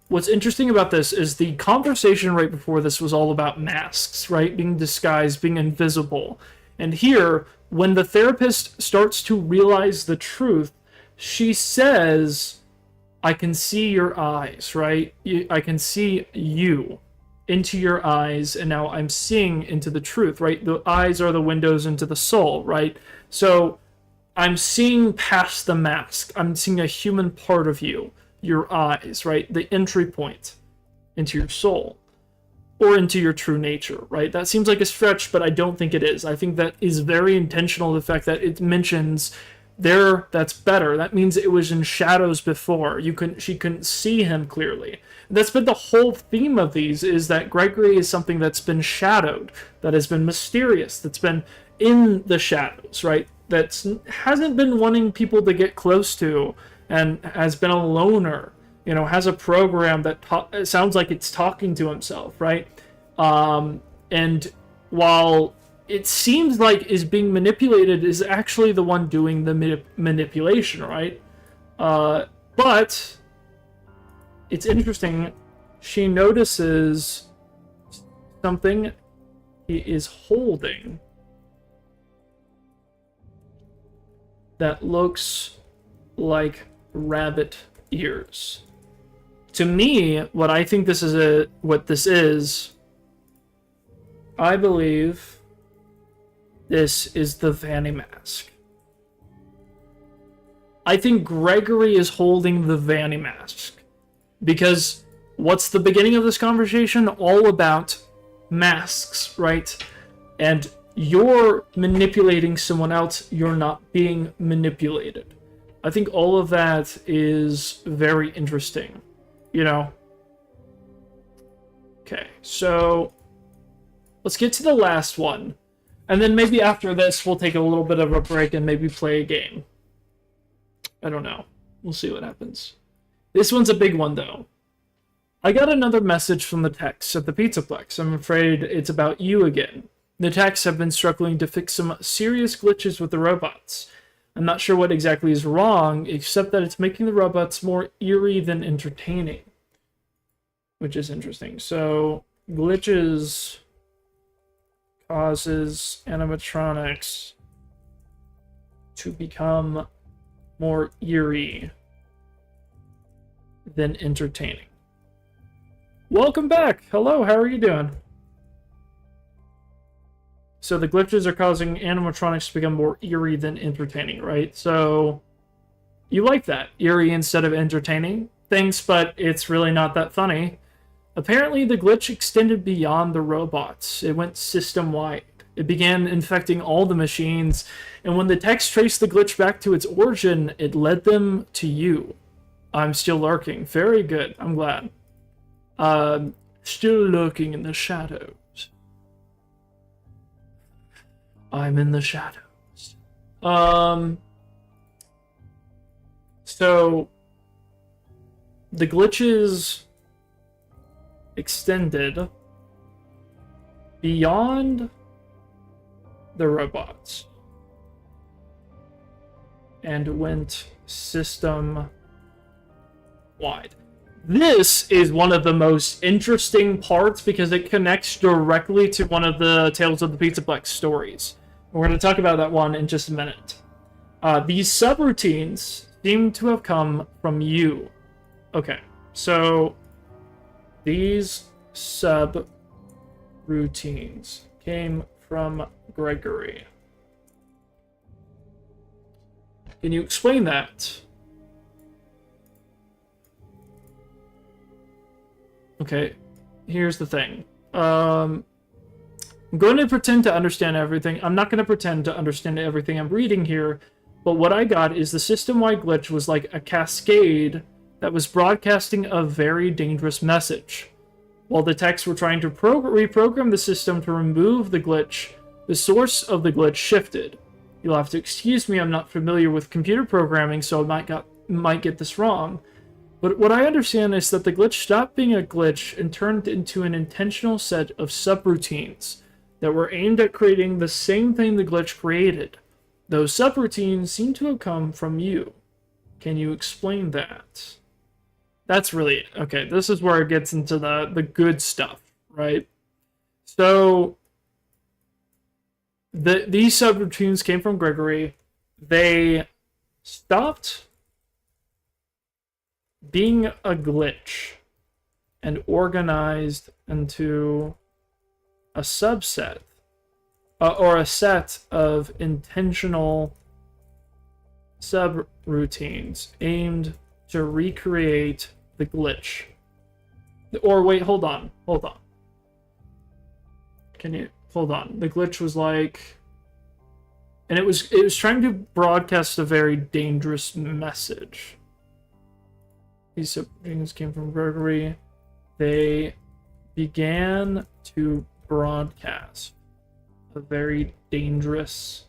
what's interesting about this is the conversation right before this was all about masks, right? Being disguised, being invisible. And here, when the therapist starts to realize the truth, she says, I can see your eyes, right? I can see you into your eyes, and now I'm seeing into the truth, right? The eyes are the windows into the soul, right? So I'm seeing past the mask. I'm seeing a human part of you, your eyes, right? The entry point into your soul or into your true nature, right? That seems like a stretch, but I don't think it is. I think that is very intentional, the fact that it mentions there, that's better. That means it was in shadows before. She couldn't see him clearly. That's been the whole theme of these, is that Gregory is something that's been shadowed, that has been mysterious, that's been in the shadows, right? That hasn't been wanting people to get close to, and has been a loner, has a program that it sounds like it's talking to himself, right? And while it seems like is being manipulated, is actually the one doing the manipulation, right? But it's interesting. She notices something he is holding that looks like rabbit ears. To me, what I think this is I believe this is the Vanny mask. I think Gregory is holding the Vanny mask. Because what's the beginning of this conversation? All about masks, right? And you're manipulating someone else, you're not being manipulated. I think all of that is very interesting, you know? Okay, so let's get to the last one. And then maybe after this, we'll take a little bit of a break and maybe play a game. I don't know. We'll see what happens. This one's a big one, though. I got another message from the techs at the Pizzaplex. I'm afraid it's about you again. The techs have been struggling to fix some serious glitches with the robots. I'm not sure what exactly is wrong, except that it's making the robots more eerie than entertaining. Which is interesting. So, glitches causes animatronics to become more eerie than entertaining. Welcome back! Hello, how are you doing? So the glitches are causing animatronics to become more eerie than entertaining, right? So you like that, eerie instead of entertaining? Thanks, but it's really not that funny. Apparently the glitch extended beyond the robots. It went system-wide. It began infecting all the machines, and when the techs traced the glitch back to its origin, it led them to you. I'm still lurking. Very good. I'm glad. Still lurking in the shadows. I'm in the shadows. So the glitches extended beyond the robots and went system wide. This is one of the most interesting parts because it connects directly to one of the Tales of the Pizzaplex stories. We're going to talk about that one in just a minute. These subroutines seem to have come from you. Okay, so these subroutines came from Gregory. Can you explain that? Okay, here's the thing. I'm going to pretend to understand everything. I'm not going to pretend to understand everything I'm reading here, but what I got is the system-wide glitch was like a cascade that was broadcasting a very dangerous message. While the techs were trying to reprogram the system to remove the glitch, the source of the glitch shifted. You'll have to excuse me, I'm not familiar with computer programming, so I might get this wrong. But what I understand is that the glitch stopped being a glitch and turned into an intentional set of subroutines that were aimed at creating the same thing the glitch created. Those subroutines seem to have come from you. Can you explain that? That's really it. Okay, this is where it gets into the good stuff, right? So these subroutines came from Gregory. They stopped being a glitch and organized into a subset or a set of intentional subroutines aimed to recreate the glitch. Or wait, hold on. Can you hold on? The glitch was like, and it was trying to broadcast a very dangerous message. These subroutines came from Gregory. They began to broadcast a very dangerous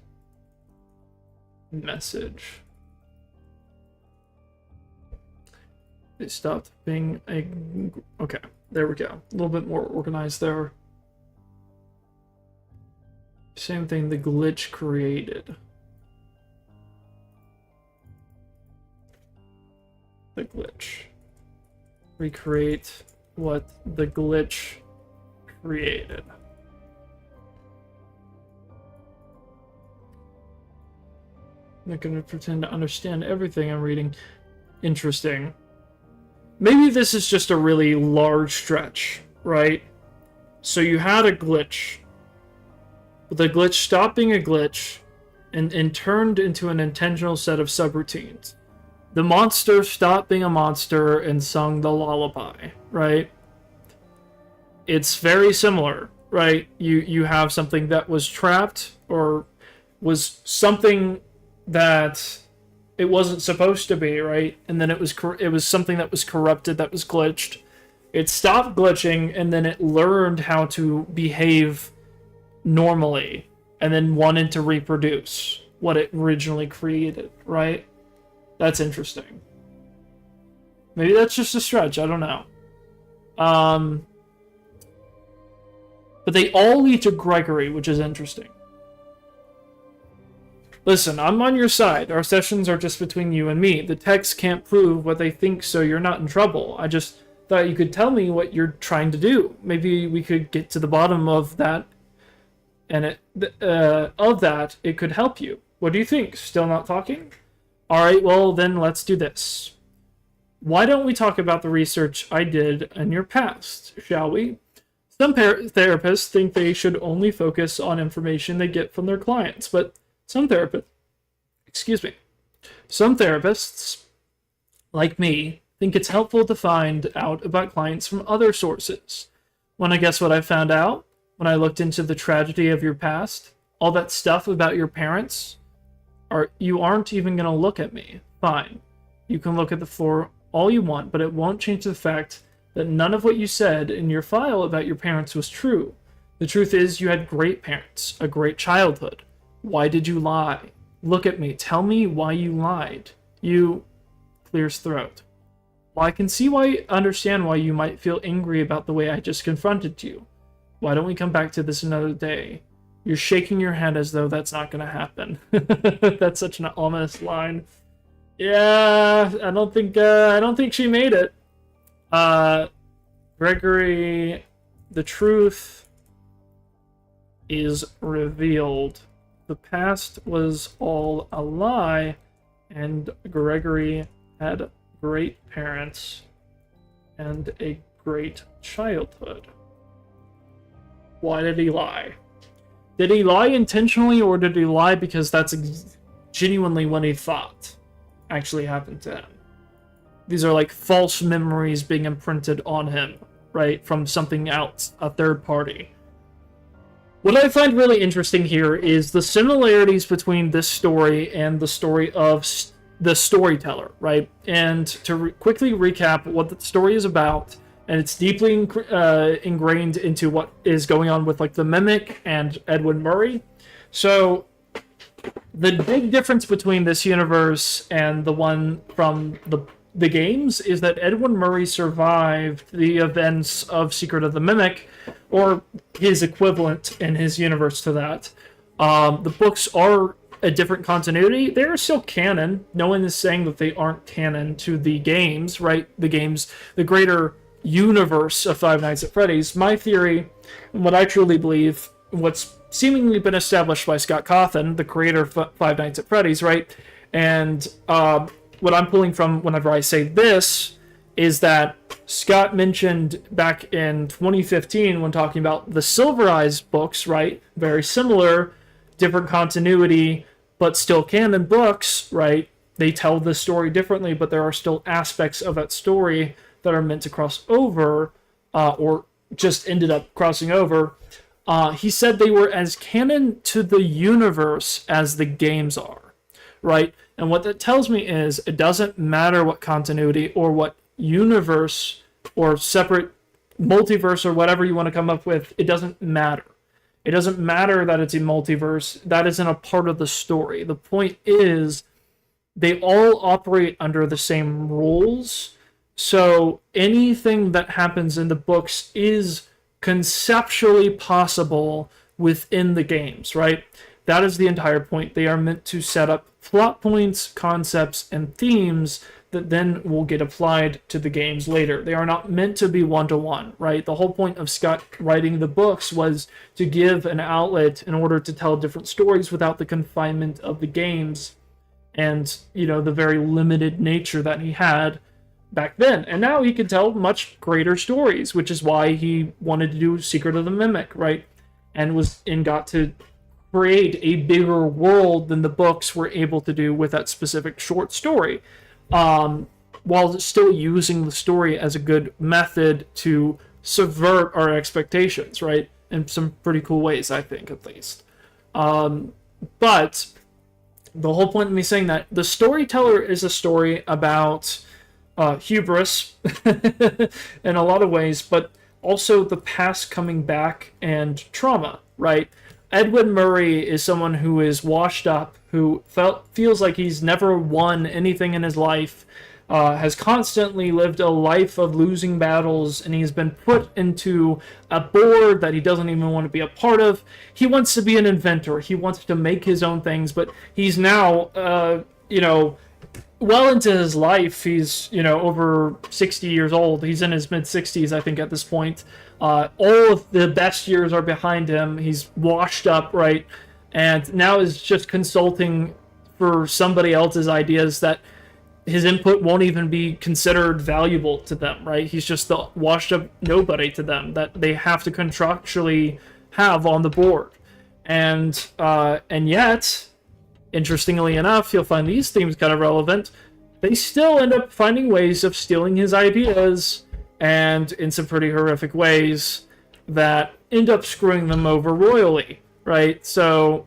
message. They stopped being a... Okay, there we go. A little bit more organized there. Same thing the glitch created. The glitch. recreate what the glitch created. I'm not gonna pretend to understand everything I'm reading. Interesting. Maybe this is just a really large stretch, right? So you had a glitch, but the glitch stopped being a glitch and turned into an intentional set of subroutines. The monster stopped being a monster and sung the lullaby, right? It's very similar, right? You have something that was trapped or was something that it wasn't supposed to be, right? And then it was something that was corrupted, that was glitched. It stopped glitching, and then it learned how to behave normally, and then wanted to reproduce what it originally created, right? That's interesting. Maybe that's just a stretch, I don't know. But they all lead to Gregory, which is interesting. Listen, I'm on your side. Our sessions are just between you and me. The texts can't prove what they think, so you're not in trouble. I just thought you could tell me what you're trying to do. Maybe we could get to the bottom of that, and it could help you. What do you think? Still not talking? Alright, well then let's do this. Why don't we talk about the research I did in your past, shall we? Some therapists think they should only focus on information they get from their clients, but some therapists, like me, think it's helpful to find out about clients from other sources. Want to guess what I found out when I looked into the tragedy of your past? All that stuff about your parents? You aren't even going to look at me. Fine. You can look at the floor all you want, but it won't change the fact that none of what you said in your file about your parents was true. The truth is you had great parents, a great childhood. Why did you lie? Look at me. Tell me why you lied. You... clears throat. Well, I can understand why you might feel angry about the way I just confronted you. Why don't we come back to this another day? You're shaking your head as though that's not going to happen. That's such an ominous line. Yeah, I don't think she made it. Gregory, the truth is revealed. The past was all a lie, and Gregory had great parents and a great childhood. Why did he lie? Did he lie intentionally, or did he lie because that's genuinely what he thought actually happened to him? These are like false memories being imprinted on him, right? From something else, a third party. What I find really interesting here is the similarities between this story and the story of the storyteller, right? And to quickly recap what the story is about, and it's deeply ingrained into what is going on with like the Mimic and Edwin Murray. So the big difference between this universe and the one from the games is that Edwin Murray survived the events of Secret of the Mimic, or his equivalent in his universe to that. The books are a different continuity. They are still canon. No one is saying that they aren't canon to the games, right? The games, the greater universe of Five Nights at Freddy's. My theory, and what I truly believe, what's seemingly been established by Scott Cawthon, the creator of Five Nights at Freddy's, right? And what I'm pulling from whenever I say this is that Scott mentioned back in 2015 when talking about the Silver Eyes books, right? Very similar, different continuity, but still canon books, right? They tell the story differently, but there are still aspects of that story that are meant to cross over, or just ended up crossing over. He said they were as canon to the universe as the games are, right? And what that tells me is it doesn't matter what continuity or what universe or separate multiverse or whatever you want to come up with, it doesn't matter. It doesn't matter that it's a multiverse. That isn't a part of the story. The point is they all operate under the same rules. So anything that happens in the books is conceptually possible within the games, right? That is the entire point. They are meant to set up plot points, concepts, and themes that then will get applied to the games later. They are not meant to be one-to-one, right? The whole point of Scott writing the books was to give an outlet in order to tell different stories without the confinement of the games and, the very limited nature that he had back then. And now he can tell much greater stories, which is why he wanted to do Secret of the Mimic, right? And got to create a bigger world than the books were able to do with that specific short story, while still using the story as a good method to subvert our expectations, right? In some pretty cool ways, I think, at least. But the whole point of me saying that, the storyteller is a story about hubris in a lot of ways, but also the past coming back and trauma, right? Edwin Murray is someone who is washed up, who feels like he's never won anything in his life, has constantly lived a life of losing battles, and he's been put into a board that he doesn't even want to be a part of. He wants to be an inventor. He wants to make his own things, but he's now, well into his life. He's, over 60 years old. He's in his mid-60s, I think, at this point. All of the best years are behind him. He's washed up, right? And now is just consulting for somebody else's ideas that his input won't even be considered valuable to them, right? He's just the washed up nobody to them that they have to contractually have on the board. And yet, interestingly enough, you'll find these themes kind of relevant. They still end up finding ways of stealing his ideas, and in some pretty horrific ways that end up screwing them over royally, right? So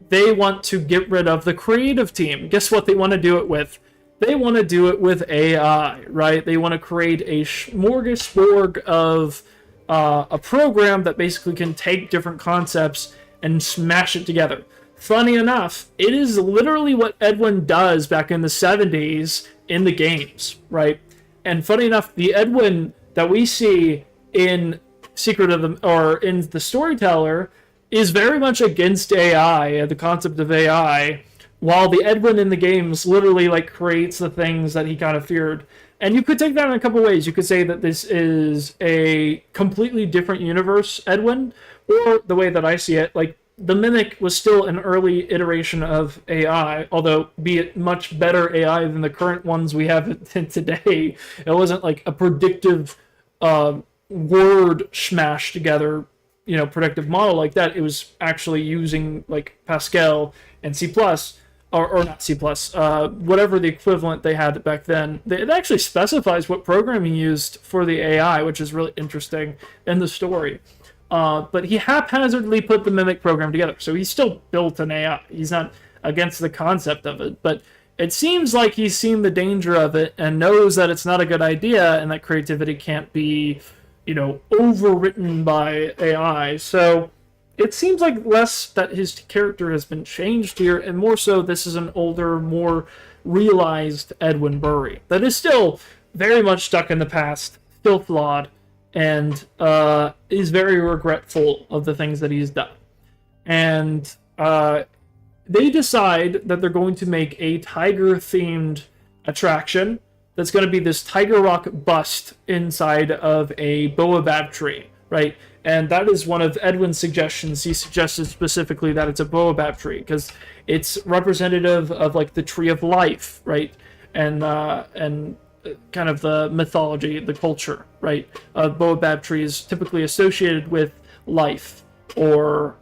they want to get rid of the creative team. Guess what they want to do it with? They want to do it with AI, right? They want to create a smorgasbord of a program that basically can take different concepts and smash it together. Funny enough, it is literally what Edwin does back in the 70s in the games, right? And funny enough, the Edwin that we see in in the Storyteller is very much against AI, the concept of AI, while the Edwin in the games literally creates the things that he kind of feared. And you could take that in a couple ways. You could say that this is a completely different universe Edwin, or the way that I see it, the Mimic was still an early iteration of AI, although be it much better AI than the current ones we have today. It wasn't a predictive word smashed together, predictive model like that. It was actually using Pascal and C++, or not C++, whatever the equivalent they had back then. It actually specifies what programming used for the AI, which is really interesting in the story. But he haphazardly put the Mimic program together. So he's still built an AI. He's not against the concept of it. But it seems like he's seen the danger of it and knows that it's not a good idea and that creativity can't be, overwritten by AI. So it seems like less that his character has been changed here, and more so this is an older, more realized Edwin Murray that is still very much stuck in the past, still flawed, and is very regretful of the things that he's done. And they decide that they're going to make a tiger-themed attraction that's going to be this Tiger Rock bust inside of a baobab tree, right? And that is one of Edwin's suggestions. He suggested specifically that it's a baobab tree because it's representative of the tree of life, right? And kind of the mythology, the culture, right? Baobab tree is typically associated with life or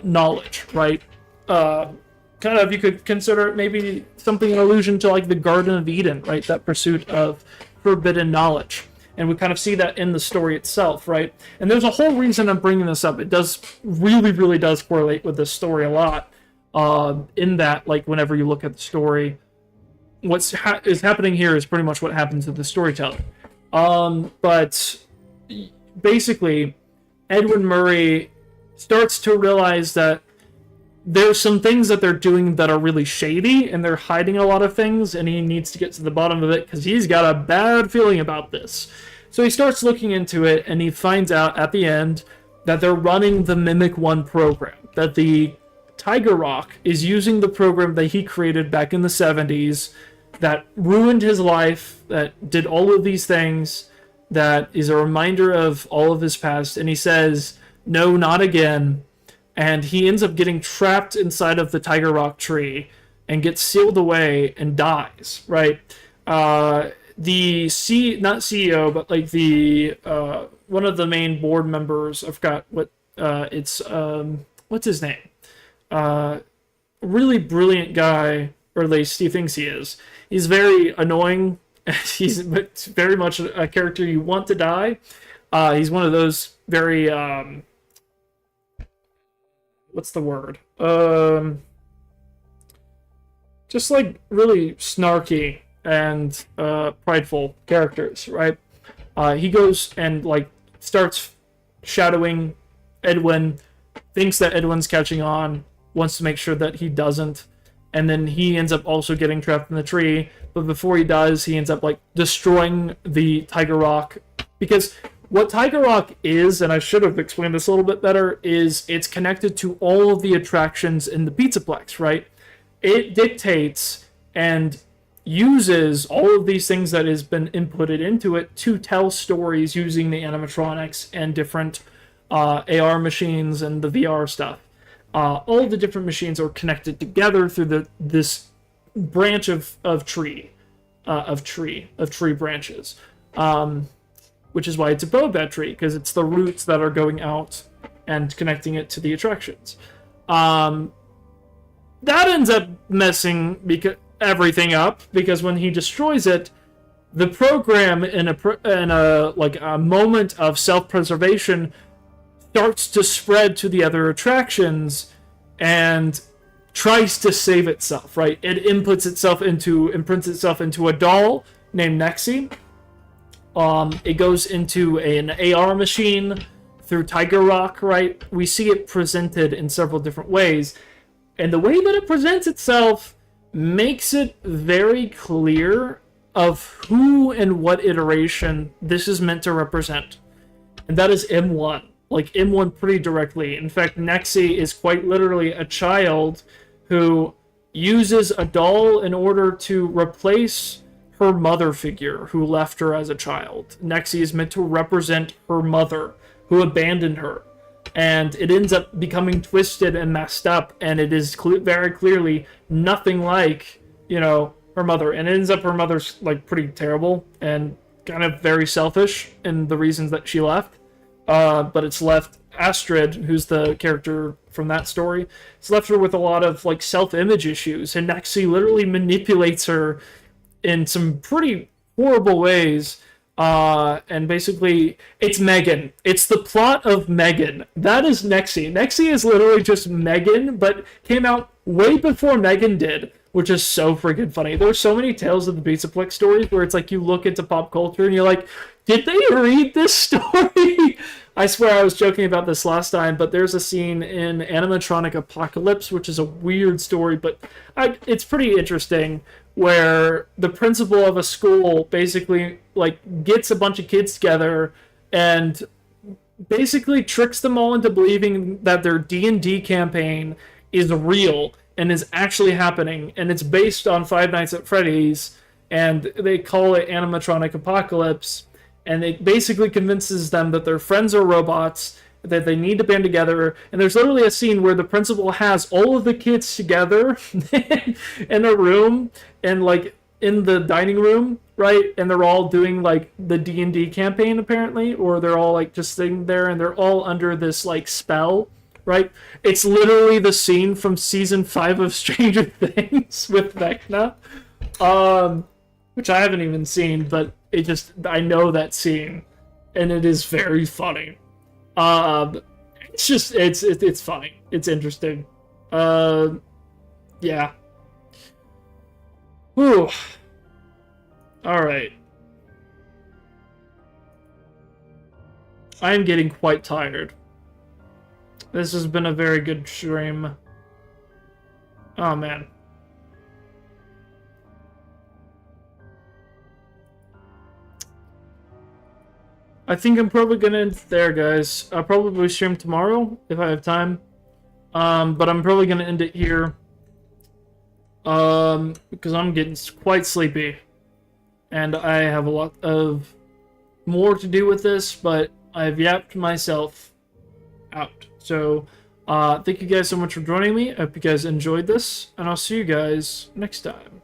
knowledge, right? Kind of, you could consider it maybe something in allusion to the Garden of Eden, right? That pursuit of forbidden knowledge. And we kind of see that in the story itself, right? And there's a whole reason I'm bringing this up. It does really does correlate with this story a lot. In that, whenever you look at the story, what's is happening here is pretty much what happens to the storyteller. But basically, Edwin Murray starts to realize that there's some things that they're doing that are really shady, and they're hiding a lot of things, and he needs to get to the bottom of it because he's got a bad feeling about this. So he starts looking into it, and he finds out at the end that they're running the Mimic 1 program, that the Tiger Rock is using the program that he created back in the 70s that ruined his life, that did all of these things, that is a reminder of all of his past, and he says, no, not again. And he ends up getting trapped inside of the Tiger Rock tree and gets sealed away and dies, right? Not CEO, but like the one of the main board members, I forgot what what's his name? Really brilliant guy, or at least he thinks he is. He's very annoying. He's very much a character you want to die. He's one of those very what's the word? Just like really snarky and prideful characters, right? He goes and like starts shadowing Edwin, thinks that Edwin's catching on, wants to make sure that he doesn't, and then he ends up also getting trapped in the tree. But before he does, he ends up like destroying the Tiger Rock, because what Tiger Rock is, and I should have explained this a little bit better, is it's connected to all of the attractions in the Pizzaplex, right? It dictates and uses all of these things that has been inputted into it to tell stories using the animatronics and different AR machines and the VR stuff. All the different machines are connected together through this branch of tree branches, which is why it's a boba tree, because it's the roots that are going out and connecting it to the attractions. That ends up messing everything up, because when he destroys it, the program in a moment of self-preservation starts to spread to the other attractions and tries to save itself, right? It imprints itself into a doll named Nexie. It goes into an AR machine through Tiger Rock, right? We see it presented in several different ways. And the way that it presents itself makes it very clear of who and what iteration this is meant to represent. And that is M1. Like M1 pretty directly. In fact, Nexie is quite literally a child who uses a doll in order to replace her mother figure who left her as a child. Nexie is meant to represent her mother who abandoned her. And it ends up becoming twisted and messed up, and it is very clearly nothing like, her mother. And it ends up her mother's like pretty terrible and kind of very selfish in the reasons that she left. But it's left Astrid, who's the character from that story, it's left her with a lot of like self-image issues, and Nexie literally manipulates her in some pretty horrible ways. And basically, it's Megan. It's the plot of Megan. That is Nexie. Nexie is literally just Megan, but came out way before Megan did, which is so freaking funny. There's so many Tales of the Pizzaplex stories where it's like you look into pop culture and you're like, did they read this story? I swear I was joking about this last time, but there's a scene in Animatronic Apocalypse, which is a weird story, but it's pretty interesting, where the principal of a school basically like gets a bunch of kids together and basically tricks them all into believing that their D&D campaign is real and is actually happening, and it's based on Five Nights at Freddy's, and they call it Animatronic Apocalypse, and it basically convinces them that their friends are robots, that they need to band together. And there's literally a scene where the principal has all of the kids together in a room, and like in the dining room, right? And they're all doing like the D&D campaign apparently, or they're all like just sitting there and they're all under this like spell, right? It's literally the scene from season 5 of Stranger Things with Vecna, which I haven't even seen, but I know that scene, and it is very funny. It's just, it's funny. It's interesting. Yeah. Whew. Alright. I'm getting quite tired. This has been a very good stream. Oh, man. I think I'm probably going to end it there, guys. I'll probably stream tomorrow if I have time. But I'm probably going to end it here. Because I'm getting quite sleepy, and I have a lot of more to do with this, but I've yapped myself out. So, thank you guys so much for joining me. I hope you guys enjoyed this, and I'll see you guys next time.